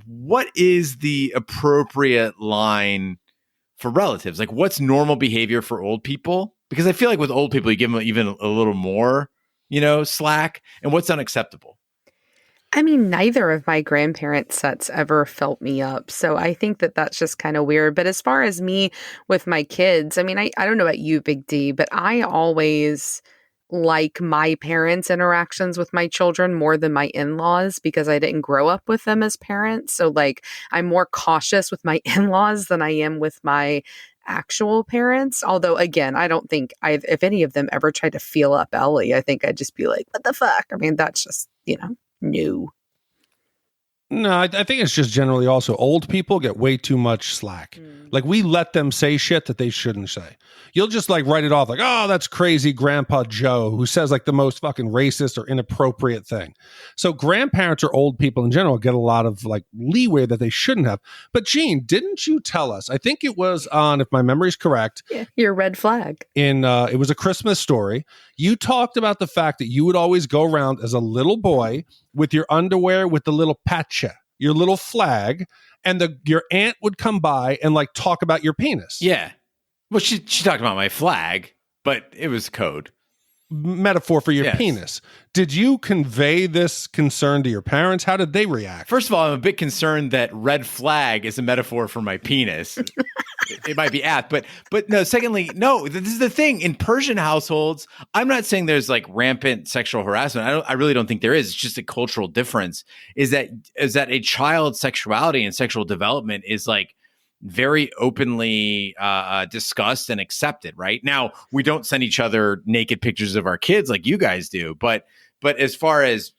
what is the appropriate line for relatives? Like what's normal behavior for old people? Because I feel like with old people, you give them even a little more, slack. And what's unacceptable? I mean, neither of my grandparents' sets ever felt me up. So I think that that's just kind of weird. But as far as me with my kids, I mean, I don't know about you, Big D, but I always like my parents' interactions with my children more than my in-laws because I didn't grow up with them as parents. So like I'm more cautious with my in-laws than I am with my actual parents. Although, again, I don't think if any of them ever tried to feel up Ellie, I think I'd just be like, what the fuck? I mean, that's just, new. No, I think it's just generally also old people get way too much slack. Like we let them say shit that they shouldn't say. You'll just like write it off like, oh, that's crazy Grandpa Joe who says like the most fucking racist or inappropriate thing. So grandparents or old people in general get a lot of like leeway that they shouldn't have. But Gene, didn't you tell us, I think it was on, if my memory is correct. Yeah, your red flag. It was A Christmas Story. You talked about the fact that you would always go around as a little boy with your underwear with the little patcha, your little flag, and your aunt would come by and like talk about your penis. Yeah. Well, she talked about my flag, but it was code. Metaphor for your penis. Did you convey this concern to your parents? How did they react? First of all, I'm a bit concerned that red flag is a metaphor for my penis. It might be apt, but no, secondly, no, this is the thing. In Persian households, I'm not saying there's like rampant sexual harassment. I really don't think there is. It's just a cultural difference is that a child's sexuality and sexual development is like very openly discussed and accepted. Right now, we don't send each other naked pictures of our kids like you guys do. But as far as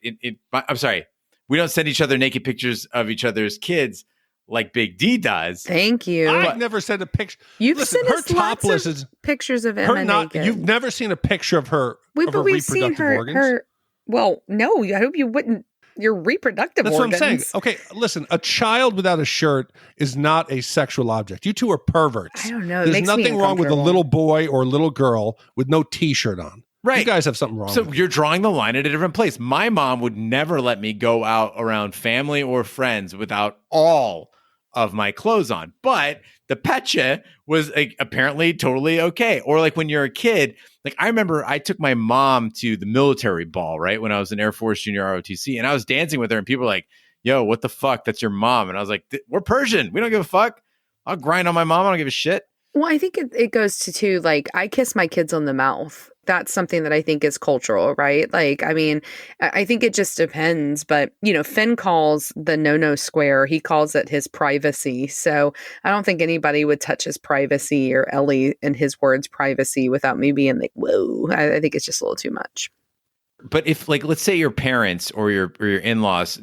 I'm sorry, we don't send each other naked pictures of each other's kids like Big D does. Thank you. I've never sent a picture. You've sent us lots of pictures of Emma naked. You've never seen a picture of her. But we've seen her. Well, no. I hope you wouldn't. Your reproductive organs. That's what I'm saying. Okay, listen. A child without a shirt is not a sexual object. You two are perverts. I don't know. There's nothing wrong with a little boy or little girl with no T-shirt on. Right. You guys have something wrong. So you're drawing the line at a different place. My mom would never let me go out around family or friends without all of my clothes on. But the pecha was apparently totally okay. Or like when you're a kid, like I remember I took my mom to the military ball, right? When I was in Air Force Junior ROTC, and I was dancing with her and people were like, yo, what the fuck? That's your mom. And I was like, we're Persian. We don't give a fuck. I'll grind on my mom. I don't give a shit. Well, I think it goes to too, like, I kiss my kids on the mouth. That's something that I think is cultural, right? Like, I mean, I think it just depends. But, you know, Finn calls the no square. He calls it his privacy. So I don't think anybody would touch his privacy or Ellie, in his words, privacy without me being like, whoa. I think it's just a little too much. But if, like, let's say your parents or your in-laws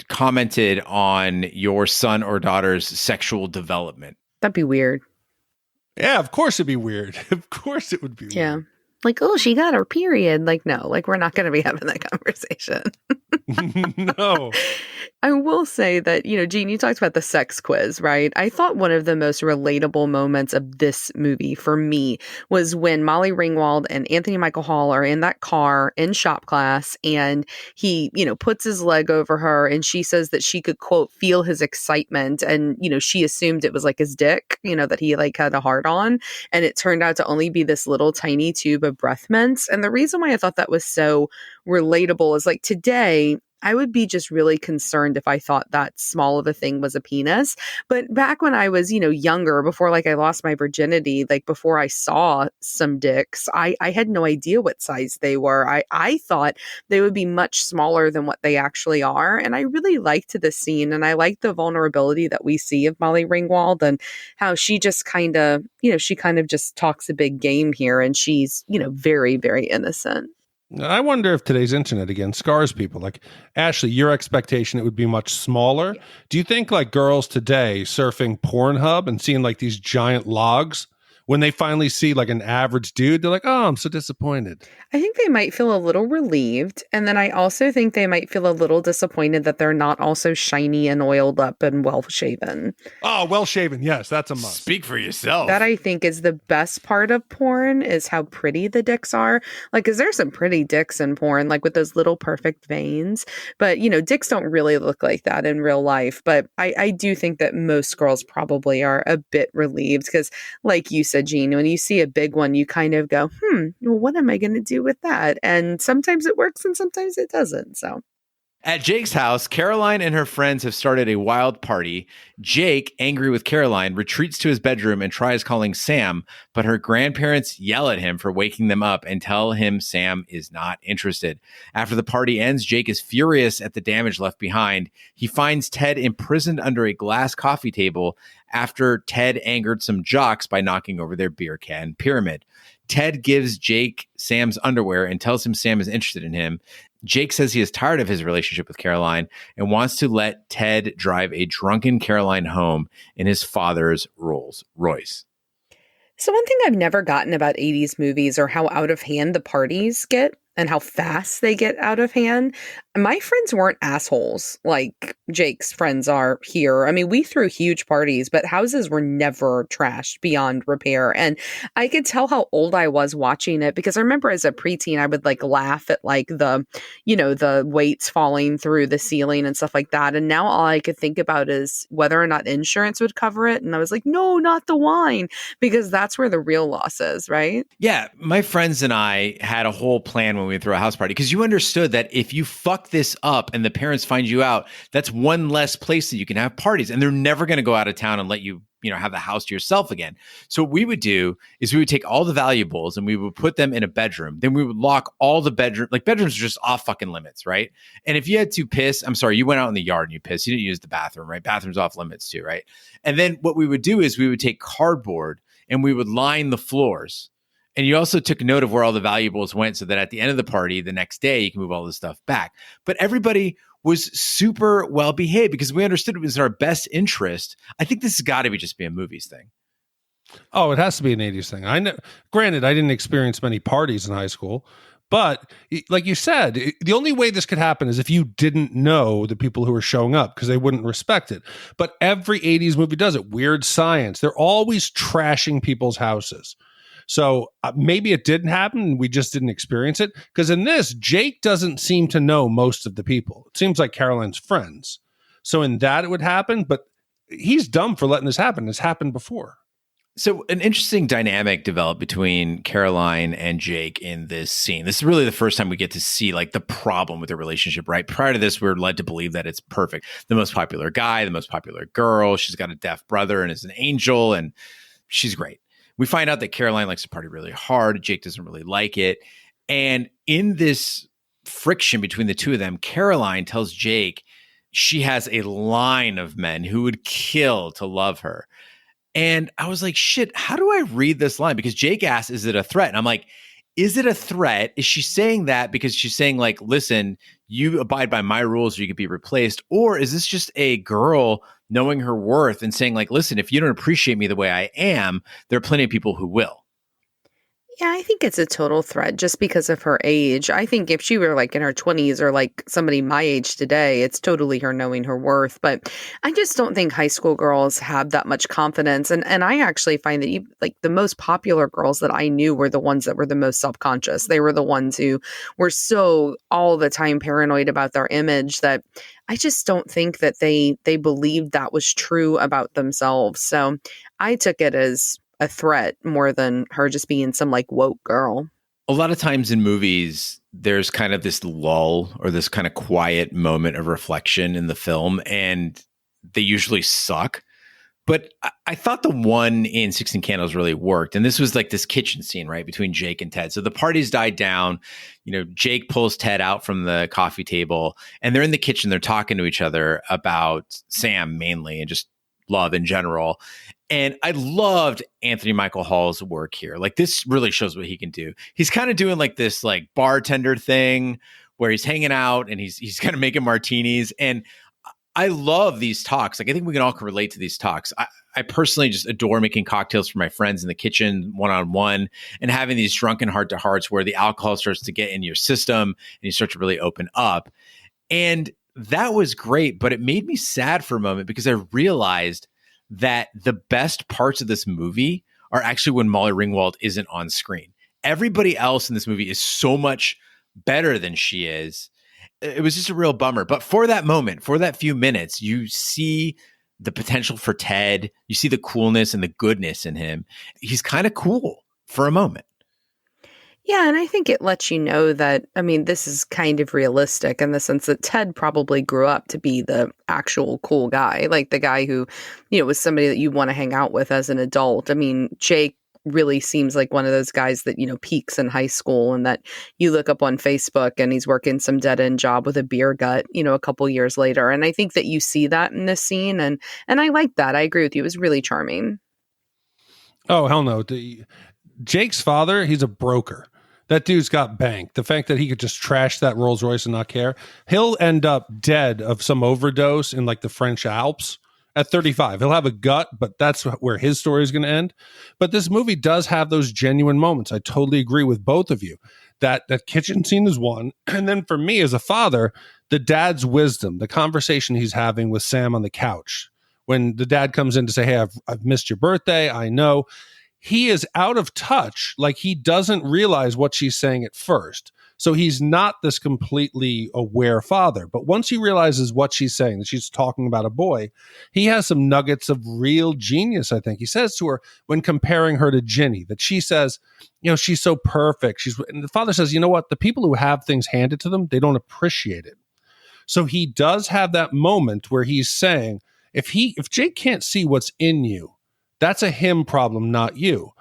commented on your son or daughter's sexual development. That'd be weird. Yeah, of course it'd be weird. Of course it would be weird. Yeah. Like, oh, she got her period. Like, no, like, we're not going to be having that conversation. No. I will say that, you know, Gene, you talked about the sex quiz, right? I thought one of the most relatable moments of this movie for me was when Molly Ringwald and Anthony Michael Hall are in that car in shop class, and he, you know, puts his leg over her, and she says that she could, quote, feel his excitement. And, you know, she assumed it was like his dick, you know, that he like had a heart on. And it turned out to only be this little tiny tube of breath mints. And the reason why I thought that was so relatable is like today, I would be just really concerned if I thought that small of a thing was a penis. But back when I was, you know, younger, before like I lost my virginity, like before I saw some dicks, I had no idea what size they were. I thought they would be much smaller than what they actually are. And I really liked this scene, and I liked the vulnerability that we see of Molly Ringwald and how she just kind of, you know, she kind of just talks a big game here, and she's, you know, very, very innocent. I wonder if today's internet again scars people. Like, Ashley, your expectation it would be much smaller. Yeah. Do you think like girls today surfing Pornhub and seeing like these giant logs, when they finally see like an average dude, they're like, oh, I'm so disappointed? I think they might feel a little relieved. And then I also think they might feel a little disappointed that they're not also shiny and oiled up and well-shaven. Oh, well-shaven. Yes, that's a must. Speak for yourself. That I think is the best part of porn, is how pretty the dicks are. Like, because there's some pretty dicks in porn, like with those little perfect veins. But, you know, dicks don't really look like that in real life. But I do think that most girls probably are a bit relieved because, like you said, Gene, when you see a big one, you kind of go, well, what am I going to do with that? And sometimes it works and sometimes it doesn't. So at Jake's house, Caroline and her friends have started a wild party. Jake, angry with Caroline, retreats to his bedroom and tries calling Sam, but her grandparents yell at him for waking them up and tell him Sam is not interested. After the party ends, Jake is furious at the damage left behind. He finds Ted imprisoned under a glass coffee table after Ted angered some jocks by knocking over their beer can pyramid. Ted gives Jake Sam's underwear and tells him Sam is interested in him. Jake says he is tired of his relationship with Caroline and wants to let Ted drive a drunken Caroline home in his father's Rolls Royce. So one thing I've never gotten about 80s movies are how out of hand the parties get. and how fast they get out of hand. My friends weren't assholes like Jake's friends are here. I mean, we threw huge parties, but houses were never trashed beyond repair. And I could tell how old I was watching it because I remember as a preteen, I would like laugh at like the weights falling through the ceiling and stuff like that. And now all I could think about is whether or not insurance would cover it. And I was like, no, not the wine, because that's where the real loss is, right? Yeah. My friends and I had a whole plan when we threw a house party because you understood that if you fuck this up and the parents find you out, that's one less place that you can have parties, and they're never going to go out of town and let you have the house to yourself again. So what we would do is we would take all the valuables and we would put them in a bedroom. Then we would lock all the bedrooms are just off fucking limits, right? And if you had to piss, I'm sorry, you went out in the yard and you pissed, you didn't use the bathroom, right? Bathroom's off limits too, right? And then what we would do is we would take cardboard and we would line the floors. And you also took note of where all the valuables went so that at the end of the party, the next day, you can move all this stuff back. But everybody was super well behaved because we understood it was in our best interest. I think this has got to be a movies thing. Oh, it has to be an 80s thing. I know. Granted, I didn't experience many parties in high school, but like you said, the only way this could happen is if you didn't know the people who were showing up because they wouldn't respect it. But every 80s movie does it. Weird Science. They're always trashing people's houses. So maybe it didn't happen and we just didn't experience it. Because in this, Jake doesn't seem to know most of the people. It seems like Caroline's friends. So in that, it would happen. But he's dumb for letting this happen. It's happened before. So an interesting dynamic developed between Caroline and Jake in this scene. This is really the first time we get to see like the problem with their relationship, right? Prior to this, we're led to believe that it's perfect. The most popular guy, the most popular girl. She's got a deaf brother and is an angel, and she's great. We find out that Caroline likes to party really hard. Jake doesn't really like it. And in this friction between the two of them, Caroline tells Jake she has a line of men who would kill to love her. And I was like, shit, how do I read this line? Because Jake asks, is it a threat? And I'm like, is it a threat? Is she saying that because she's saying like, listen, you abide by my rules or you could be replaced? Or is this just a girl knowing her worth and saying like, listen, if you don't appreciate me the way I am, there are plenty of people who will? Yeah, I think it's a total threat just because of her age. I think if she were like in her 20s or like somebody my age today, it's totally her knowing her worth. But I just don't think high school girls have that much confidence. And I actually find that like the most popular girls that I knew were the ones that were the most self-conscious. They were the ones who were so all the time paranoid about their image that I just don't think that they believed that was true about themselves. So I took it as a threat more than her just being some like woke girl. A lot of times in movies, there's kind of this lull or this kind of quiet moment of reflection in the film, and they usually suck. But I thought the one in 16 Candles really worked. And this was like this kitchen scene, right, between Jake and Ted. So the party's died down. Jake pulls Ted out from the coffee table, and they're in the kitchen. They're talking to each other about Sam mainly and just love in general. And I loved Anthony Michael Hall's work here. Like, this really shows what he can do. He's kind of doing like this like bartender thing where he's hanging out and he's kind of making martinis. And I love these talks. Like, I think we can all relate to these talks. I personally just adore making cocktails for my friends in the kitchen, one-on-one, and having these drunken heart-to-hearts where the alcohol starts to get in your system and you start to really open up. And that was great, but it made me sad for a moment because I realized that the best parts of this movie are actually when Molly Ringwald isn't on screen. Everybody else in this movie is so much better than she is. It was just a real bummer. But for that moment, for that few minutes, you see the potential for Ted. You see the coolness and the goodness in him. He's kind of cool for a moment. Yeah, and I think it lets you know that, I mean, this is kind of realistic in the sense that Ted probably grew up to be the actual cool guy, like the guy who, was somebody that you want to hang out with as an adult. I mean, Jake really seems like one of those guys that, peaks in high school and that you look up on Facebook and he's working some dead-end job with a beer gut, a couple years later. And I think that you see that in this scene. And I like that. I agree with you. It was really charming. Oh, hell no. Jake's father, he's a broker. That dude's got bank. The fact that he could just trash that Rolls Royce and not care, he'll end up dead of some overdose in like the French Alps At 35, he'll have a gut, but that's where his story is going to end. But this movie does have those genuine moments. I totally agree with both of you. That kitchen scene is one. And then for me as a father, the dad's wisdom, the conversation he's having with Sam on the couch. When the dad comes in to say, hey, I've missed your birthday. I know. He is out of touch. Like he doesn't realize what she's saying at first. So he's not this completely aware father. But once he realizes what she's saying, that she's talking about a boy, he has some nuggets of real genius, I think. He says to her when comparing her to Ginny, that she says, she's so perfect. And the father says, you know what? The people who have things handed to them, they don't appreciate it. So he does have that moment where he's saying, if Jake can't see what's in you, that's a him problem, not you.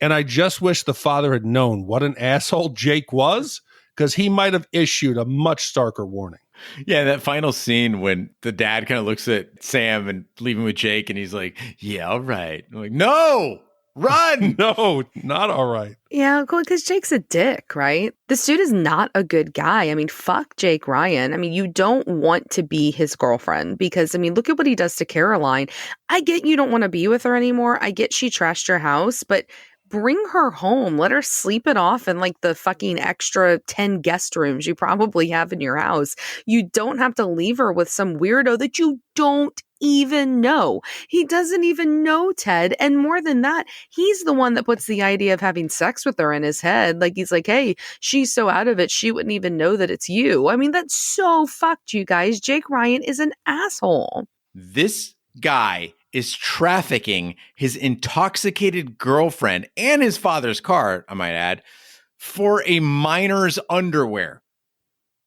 And I just wish the father had known what an asshole Jake was, because he might have issued a much starker warning. Yeah, that final scene when the dad kind of looks at Sam and leaving with Jake, and he's like, yeah, all right. I'm like, no, run. No, not all right. Yeah, because Jake's a dick, right? This dude is not a good guy. I mean, fuck Jake Ryan. I mean, you don't want to be his girlfriend because, I mean, look at what he does to Caroline. I get you don't want to be with her anymore. I get she trashed your house, but bring her home. Let her sleep it off in like the fucking extra 10 guest rooms you probably have in your house. You don't have to leave her with some weirdo that you don't even know. He doesn't even know Ted. And more than that, he's the one that puts the idea of having sex with her in his head. Like he's like, hey, she's so out of it, she wouldn't even know that it's you. I mean, that's so fucked, you guys. Jake Ryan is an asshole. This guy is trafficking his intoxicated girlfriend and his father's car, I might add, for a minor's underwear.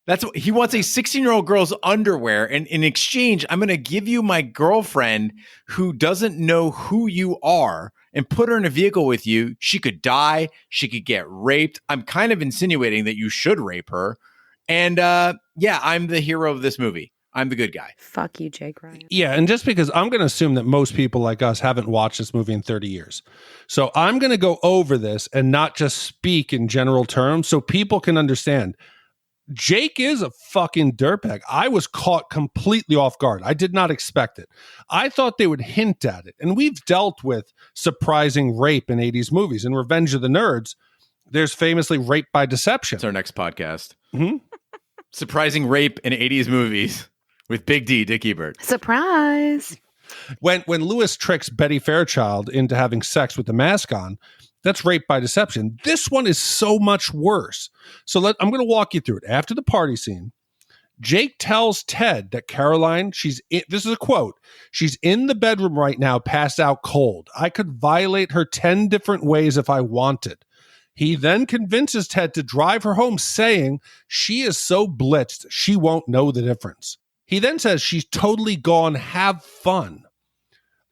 That's what he wants, a 16-year-old girl's underwear. And in exchange, I'm going to give you my girlfriend who doesn't know who you are and put her in a vehicle with you. She could die. She could get raped. I'm kind of insinuating that you should rape her. And yeah, I'm the hero of this movie. I'm the good guy. Fuck you, Jake Ryan. Yeah, and just because I'm going to assume that most people like us haven't watched this movie in 30 years. So I'm going to go over this and not just speak in general terms so people can understand. Jake is a fucking dirtbag. I was caught completely off guard. I did not expect it. I thought they would hint at it. And we've dealt with surprising rape in 80s movies. In Revenge of the Nerds, there's famously rape by deception. It's our next podcast. Mm-hmm. Surprising rape in 80s movies. With Big D, Dick Ebert. Surprise. When Lewis tricks Betty Fairchild into having sex with the mask on, that's rape by deception. This one is so much worse. So I'm going to walk you through it. After the party scene, Jake tells Ted that Caroline, this is a quote, she's in the bedroom right now, passed out cold. I could violate her 10 different ways if I wanted. He then convinces Ted to drive her home, saying she is so blitzed, she won't know the difference. He then says she's totally gone, have fun.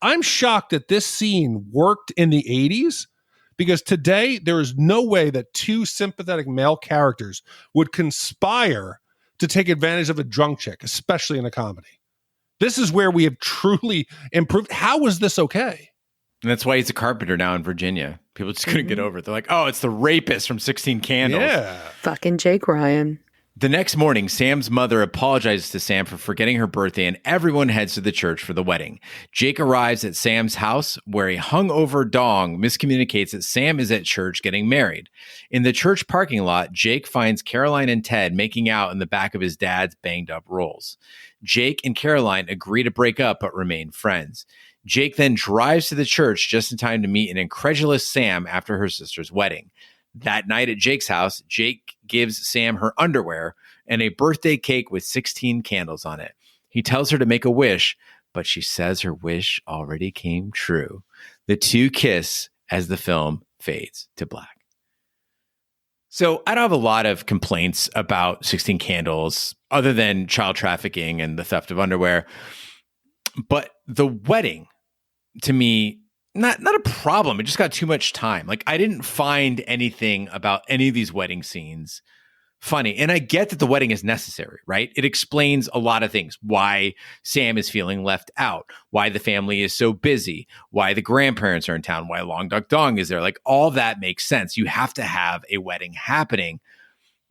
I'm shocked that this scene worked in the 80s because today there is no way that two sympathetic male characters would conspire to take advantage of a drunk chick, especially in a comedy. This is where we have truly improved. How was this okay? And that's why he's a carpenter now in Virginia. People just couldn't get over it. They're like, oh, it's the rapist from 16 Candles. Yeah. Fucking Jake Ryan. The next morning, Sam's mother apologizes to Sam for forgetting her birthday, and everyone heads to the church for the wedding. Jake arrives at Sam's house, where a hungover dong miscommunicates that Sam is at church getting married. In the church parking lot, Jake finds Caroline and Ted making out in the back of his dad's banged-up Rolls. Jake and Caroline agree to break up but remain friends. Jake then drives to the church just in time to meet an incredulous Sam after her sister's wedding. That night at Jake's house, Jake gives Sam her underwear and a birthday cake with 16 candles on it. He tells her to make a wish, but she says her wish already came true. The two kiss as the film fades to black. So I don't have a lot of complaints about 16 Candles other than child trafficking and the theft of underwear. But the wedding, to me, not a problem. It just got too much time. Like, I didn't find anything about any of these wedding scenes funny. And I get that the wedding is necessary, right? It explains a lot of things. Why Sam is feeling left out, why the family is so busy, why the grandparents are in town, why Long Duck Dong is there. Like, all that makes sense. You have to have a wedding happening.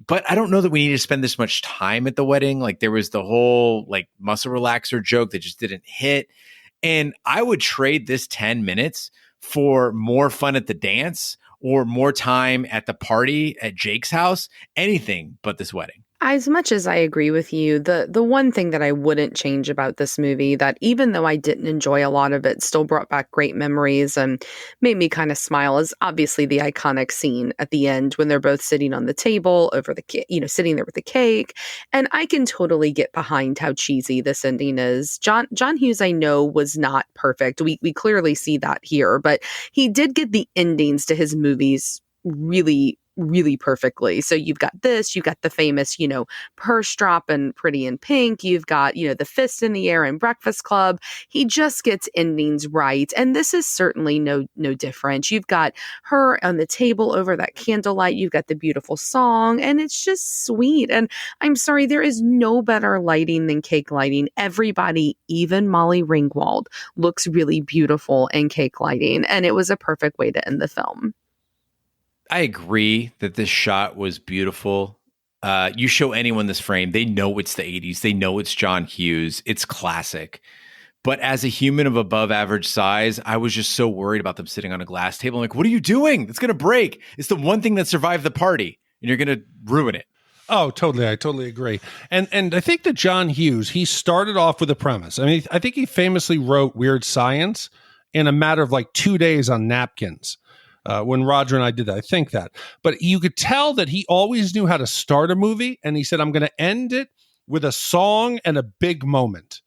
But I don't know that we need to spend this much time at the wedding. Like, there was the whole like muscle relaxer joke that just didn't hit. And I would trade this 10 minutes for more fun at the dance or more time at the party at Jake's house, anything but this wedding. As much as I agree with you, the one thing that I wouldn't change about this movie, that even though I didn't enjoy a lot of it, still brought back great memories and made me kind of smile, is obviously the iconic scene at the end when they're both sitting on the table over sitting there with the cake. And I can totally get behind how cheesy this ending is. John Hughes, I know, was not perfect. We clearly see that here, but he did get the endings to his movies really perfectly. So you've got the famous, purse drop and Pretty in Pink. You've got, the fist in the air in Breakfast Club. He just gets endings right. And this is certainly no different. You've got her on the table over that candlelight. You've got the beautiful song, and it's just sweet. And I'm sorry, there is no better lighting than cake lighting. Everybody, even Molly Ringwald, looks really beautiful in cake lighting. And it was a perfect way to end the film. I agree that this shot was beautiful. You show anyone this frame, they know it's the 80s. They know it's John Hughes. It's classic. But as a human of above average size, I was just so worried about them sitting on a glass table. I'm like, what are you doing? It's going to break. It's the one thing that survived the party, and you're going to ruin it. Oh, totally. I totally agree. And I think that John Hughes, he started off with a premise. I mean, I think he famously wrote Weird Science in a matter of like 2 days on napkins. When Roger and I did that, I think that. But you could tell that he always knew how to start a movie. And he said, I'm going to end it with a song and a big moment.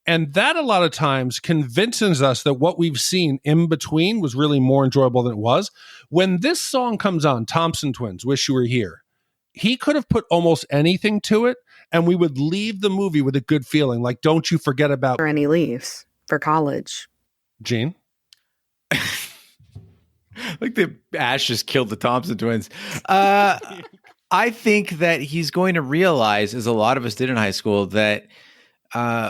And that a lot of times convinces us that what we've seen in between was really more enjoyable than it was. When this song comes on, Thompson Twins, Wish You Were Here, he could have put almost anything to it, and we would leave the movie with a good feeling. Like, don't you forget about... Or any leaves for college. Gene? Like the Ash just killed the Thompson twins. I think that he's going to realize, as a lot of us did in high school, that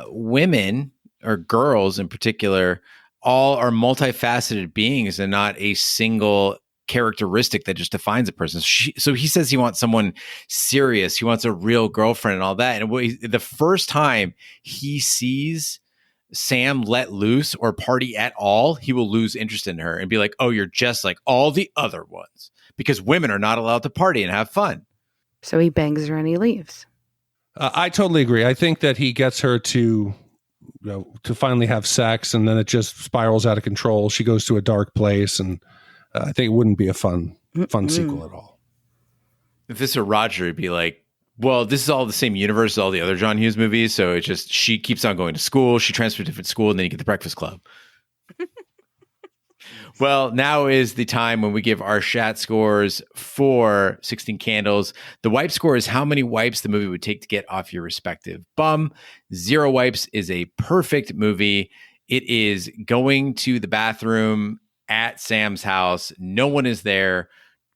women, or girls in particular, all are multifaceted beings and not a single characteristic that just defines a person. So he says he wants someone serious. He wants a real girlfriend and all that. And the first time he sees Sam let loose or party at all, he will lose interest in her and be like, oh, you're just like all the other ones, because women are not allowed to party and have fun. So he bangs her and he leaves. I totally agree. I think that he gets her to finally have sex, and then it just spirals out of control. She goes to a dark place, and I think it wouldn't be a fun sequel at all. If this were Roger, he'd be like, well, this is all the same universe as all the other John Hughes movies. So it just, she keeps on going to school. She transfers to a different school, and then you get the Breakfast Club. Well, now is the time when we give our Shat scores for 16 Candles. The wipe score is how many wipes the movie would take to get off your respective bum. 0 wipes is a perfect movie. It is going to the bathroom at Sam's house. No one is there.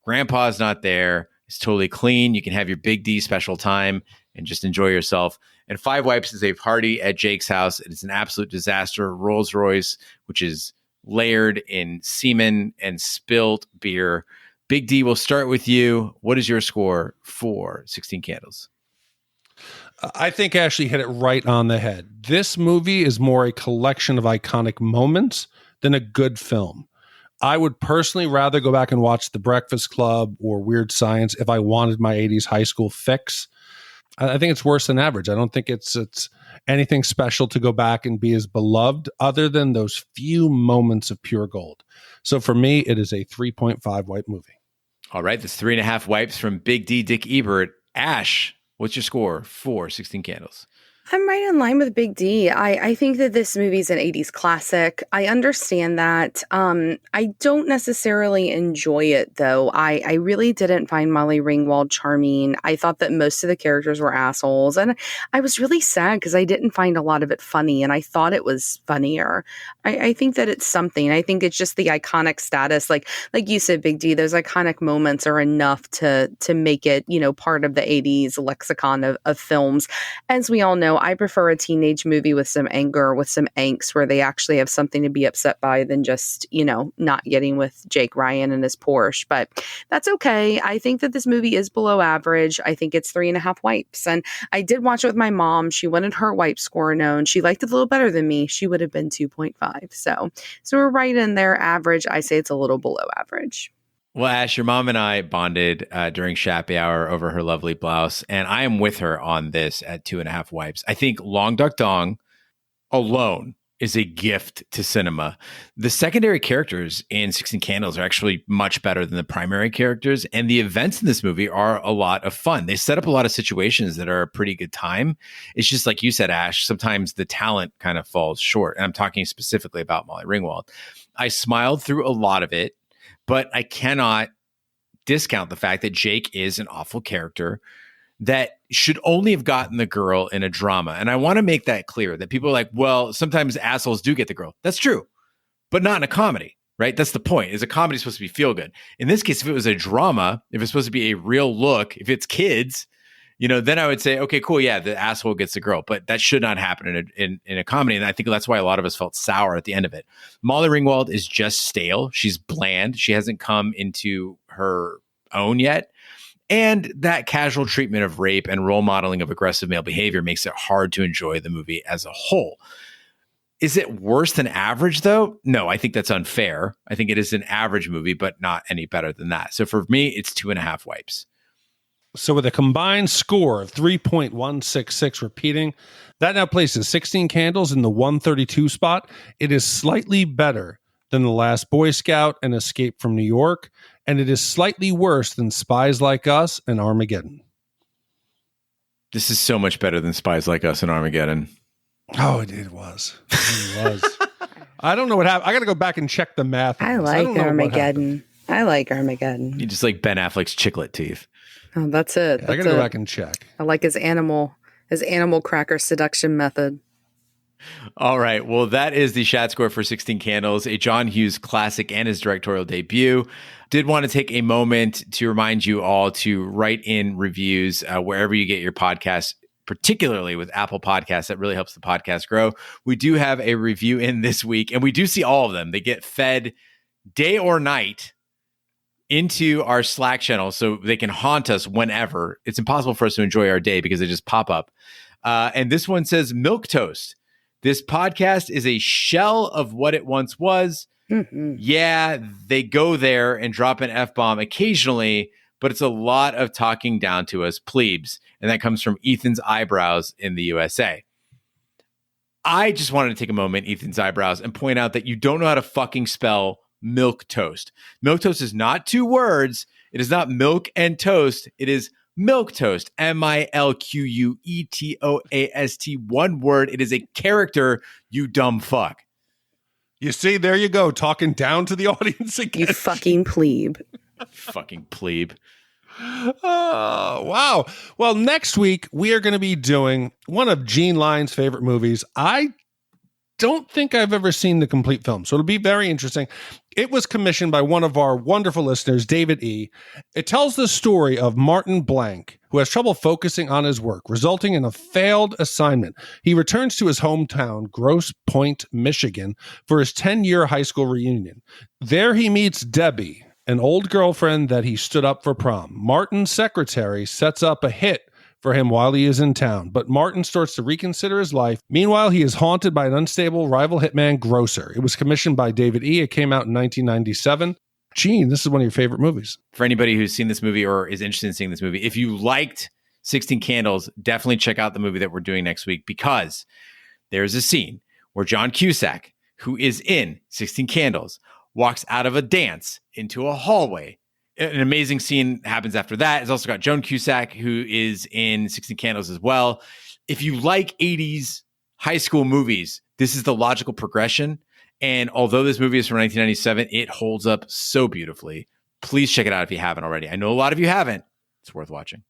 Grandpa's not there. It's totally clean. You can have your Big D special time and just enjoy yourself. And 5 wipes is a party at Jake's house. It is an absolute disaster. Rolls Royce, which is layered in semen and spilt beer. Big D, we'll start with you. What is your score for 16 Candles? I think Ashley hit it right on the head. This movie is more a collection of iconic moments than a good film. I would personally rather go back and watch The Breakfast Club or Weird Science if I wanted my 80s high school fix. I think it's worse than average. I don't think it's anything special to go back and be as beloved other than those few moments of pure gold. So for me, it is a 3.5 wipe movie. All right, that's 3.5 wipes from Big D, Dick Ebert. Ash, what's your score for 16 Candles? I'm right in line with Big D. I think that this movie's an 80s classic. I understand that. I don't necessarily enjoy it, though. I really didn't find Molly Ringwald charming. I thought that most of the characters were assholes. And I was really sad because I didn't find a lot of it funny, and I thought it was funnier. I think that it's something. I think it's just the iconic status. Like you said, Big D, those iconic moments are enough to make it, part of the 80s lexicon of films. As we all know, I prefer a teenage movie with some anger, with some angst, where they actually have something to be upset by than just, not getting with Jake Ryan and his Porsche. But that's okay. I think that this movie is below average. I think it's 3.5 wipes. And I did watch it with my mom. She wanted her wipe score known. She liked it a little better than me. She would have been 2.5. So we're right in there average. I say it's a little below average. Well, Ash, your mom and I bonded during Shappy Hour over her lovely blouse, and I am with her on this at 2.5 wipes. I think Long Duck Dong alone is a gift to cinema. The secondary characters in 16 Candles are actually much better than the primary characters, and the events in this movie are a lot of fun. They set up a lot of situations that are a pretty good time. It's just like you said, Ash, sometimes the talent kind of falls short, and I'm talking specifically about Molly Ringwald. I smiled through a lot of it, but I cannot discount the fact that Jake is an awful character that should only have gotten the girl in a drama. And I want to make that clear, that people are like, well, sometimes assholes do get the girl. That's true, but not in a comedy, right? That's the point. Is a comedy supposed to be feel good? In this case, if it was a drama, if it's supposed to be a real look, if it's kids, then I would say, okay, cool. Yeah, the asshole gets the girl, but that should not happen in a comedy. And I think that's why a lot of us felt sour at the end of it. Molly Ringwald is just stale. She's bland. She hasn't come into her own yet. And that casual treatment of rape and role modeling of aggressive male behavior makes it hard to enjoy the movie as a whole. Is it worse than average, though? No, I think that's unfair. I think it is an average movie, but not any better than that. So for me, it's 2.5 wipes. So with a combined score of 3.166 repeating, that now places 16 Candles in the 132 spot. It is slightly better than The Last Boy Scout and Escape from New York, and it is slightly worse than Spies Like Us and Armageddon. This is so much better than Spies Like Us and Armageddon. Oh, it was. It was. I don't know what happened. I got to go back and check the math. I like Armageddon. I like Armageddon. You just like Ben Affleck's chiclet teeth. Oh, that's it. Yeah, I gotta go back and check. I like his animal cracker seduction method. All right. Well, that is the Shat score for 16 Candles, a John Hughes classic and his directorial debut. Did want to take a moment to remind you all to write in reviews wherever you get your podcasts, particularly with Apple Podcasts. That really helps the podcast grow. We do have a review in this week, and we do see all of them. They get fed day or night into our Slack channel so they can haunt us whenever. It's impossible for us to enjoy our day because they just pop up. And this one says, Milk Toast. This podcast is a shell of what it once was. Mm-hmm. Yeah, they go there and drop an F-bomb occasionally, but it's a lot of talking down to us plebes. And that comes from Ethan's Eyebrows in the USA. I just wanted to take a moment, Ethan's Eyebrows, and point out that you don't know how to fucking spell Milk Toast. Milk Toast is not 2 words. It is not milk and toast. It is Milk Toast. MILQUETOAST. 1 word. It is a character, you dumb fuck. You see, there you go, talking down to the audience again. You fucking plebe. Fucking plebe. Oh, wow. Well, next week, we are going to be doing one of Gene Lyon's favorite movies. I don't think I've ever seen the complete film, so it'll be very interesting. It was commissioned by one of our wonderful listeners, David E. It tells the story of Martin Blank, who has trouble focusing on his work, resulting in a failed assignment. He returns to his hometown, Grosse Pointe, Michigan, for his 10-year high school reunion. There he meets Debbie, an old girlfriend that he stood up for prom. Martin's secretary sets up a hit for him while he is in town, but Martin starts to reconsider his life. Meanwhile, he is haunted by an unstable rival hitman, Grocer. It was commissioned by David E. It came out in 1997. Gene, this is one of your favorite movies. For anybody who's seen this movie or is interested in seeing this movie, if you liked 16 Candles, definitely check out the movie that we're doing next week, because there's a scene where John Cusack, who is in 16 Candles, walks out of a dance into a hallway. An amazing scene happens after that. It's also got Joan Cusack, who is in 16 Candles as well. If you like 80s high school movies, this is the logical progression. And although this movie is from 1997, it holds up so beautifully. Please check it out if you haven't already. I know a lot of you haven't. It's worth watching.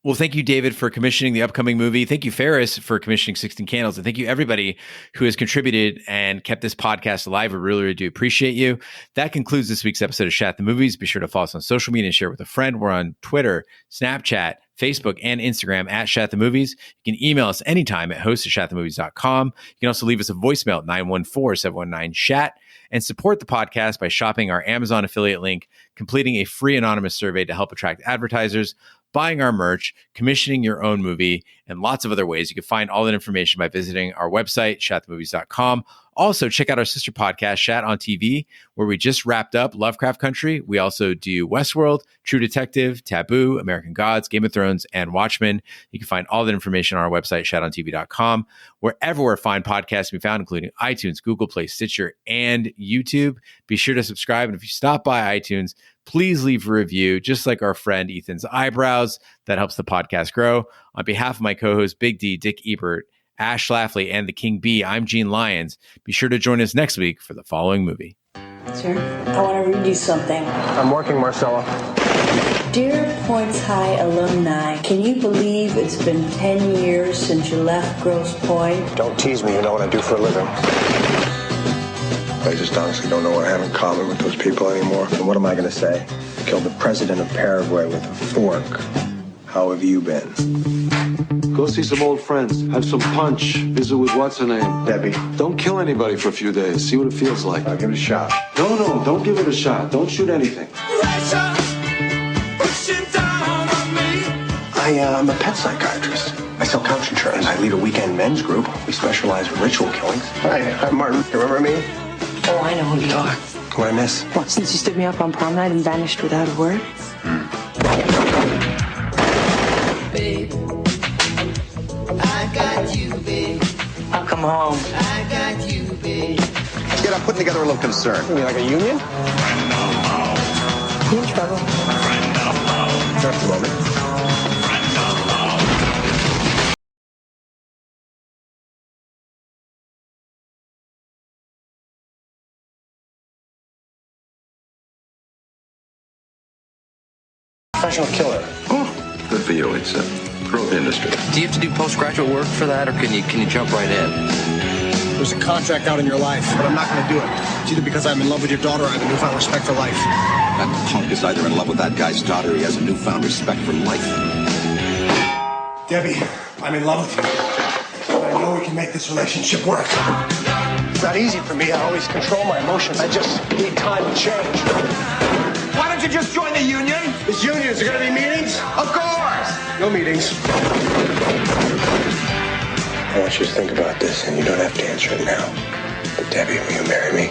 Well, thank you, David, for commissioning the upcoming movie. Thank you, Ferris, for commissioning 16 Candles. And thank you, everybody who has contributed and kept this podcast alive. We really, really do appreciate you. That concludes this week's episode of Shat the Movies. Be sure to follow us on social media and share it with a friend. We're on Twitter, Snapchat, Facebook, and Instagram at Shat the Movies. You can email us anytime at host@shatthemovies.com. You can also leave us a voicemail at 914-719-SHAT and support the podcast by shopping our Amazon affiliate link, completing a free anonymous survey to help attract advertisers, buying our merch, commissioning your own movie, and lots of other ways. You can find all that information by visiting our website, shatthemovies.com. Also, check out our sister podcast, Shat on TV, where we just wrapped up Lovecraft Country. We also do Westworld, True Detective, Taboo, American Gods, Game of Thrones, and Watchmen. You can find all that information on our website, shatontv.com. Wherever fine podcasts can be found, including iTunes, Google Play, Stitcher, and YouTube. Be sure to subscribe. And if you stop by iTunes, please leave a review, just like our friend Ethan's eyebrows. That helps the podcast grow. On behalf of my co-host, Big D, Dick Ebert, Ash Schlafly, and the King Bee, I'm Gene Lyons. Be sure to join us next week for the following movie. Sir, I want to read you something. I'm working, Marcella. Dear Points High alumni, can you believe it's been 10 years since you left Grosse Pointe? Don't tease me, you know what I do for a living. I just honestly don't know what I have in common with those people anymore. And what am I going to say? Killed the president of Paraguay with a fork. How have you been? Go see some old friends. Have some punch. Visit with what's her name? Debbie. Don't kill anybody for a few days. See what it feels like. I'll give it a shot. No, don't give it a shot. Don't shoot anything. I'm a pet psychiatrist. I sell couch insurance. I lead a weekend men's group. We specialize in ritual killings. Hi, I'm Martin. You remember me? Oh, I know who you are. What I miss? What, since you stood me up on prom night and vanished without a word? Babe, I got you, babe. I'll come home. I got you, babe. Get up, putting together a little concern. You mean like a union? You in trouble? Not at the moment. Professional killer. Oh, good for you. It's a growth industry. Do you have to do postgraduate work for that, or can you jump right in? There's a contract out in your life, but I'm not going to do it. It's either because I'm in love with your daughter or I have a newfound respect for life. That punk is either in love with that guy's daughter or he has a newfound respect for life. Debbie, I'm in love with you. I know we can make this relationship work. It's not easy for me. I always control my emotions. I just need time to change. Why don't you just join the union? This union, is there going to be meetings? Of course! No meetings. I want you to think about this, and you don't have to answer it now. But Debbie, will you marry me?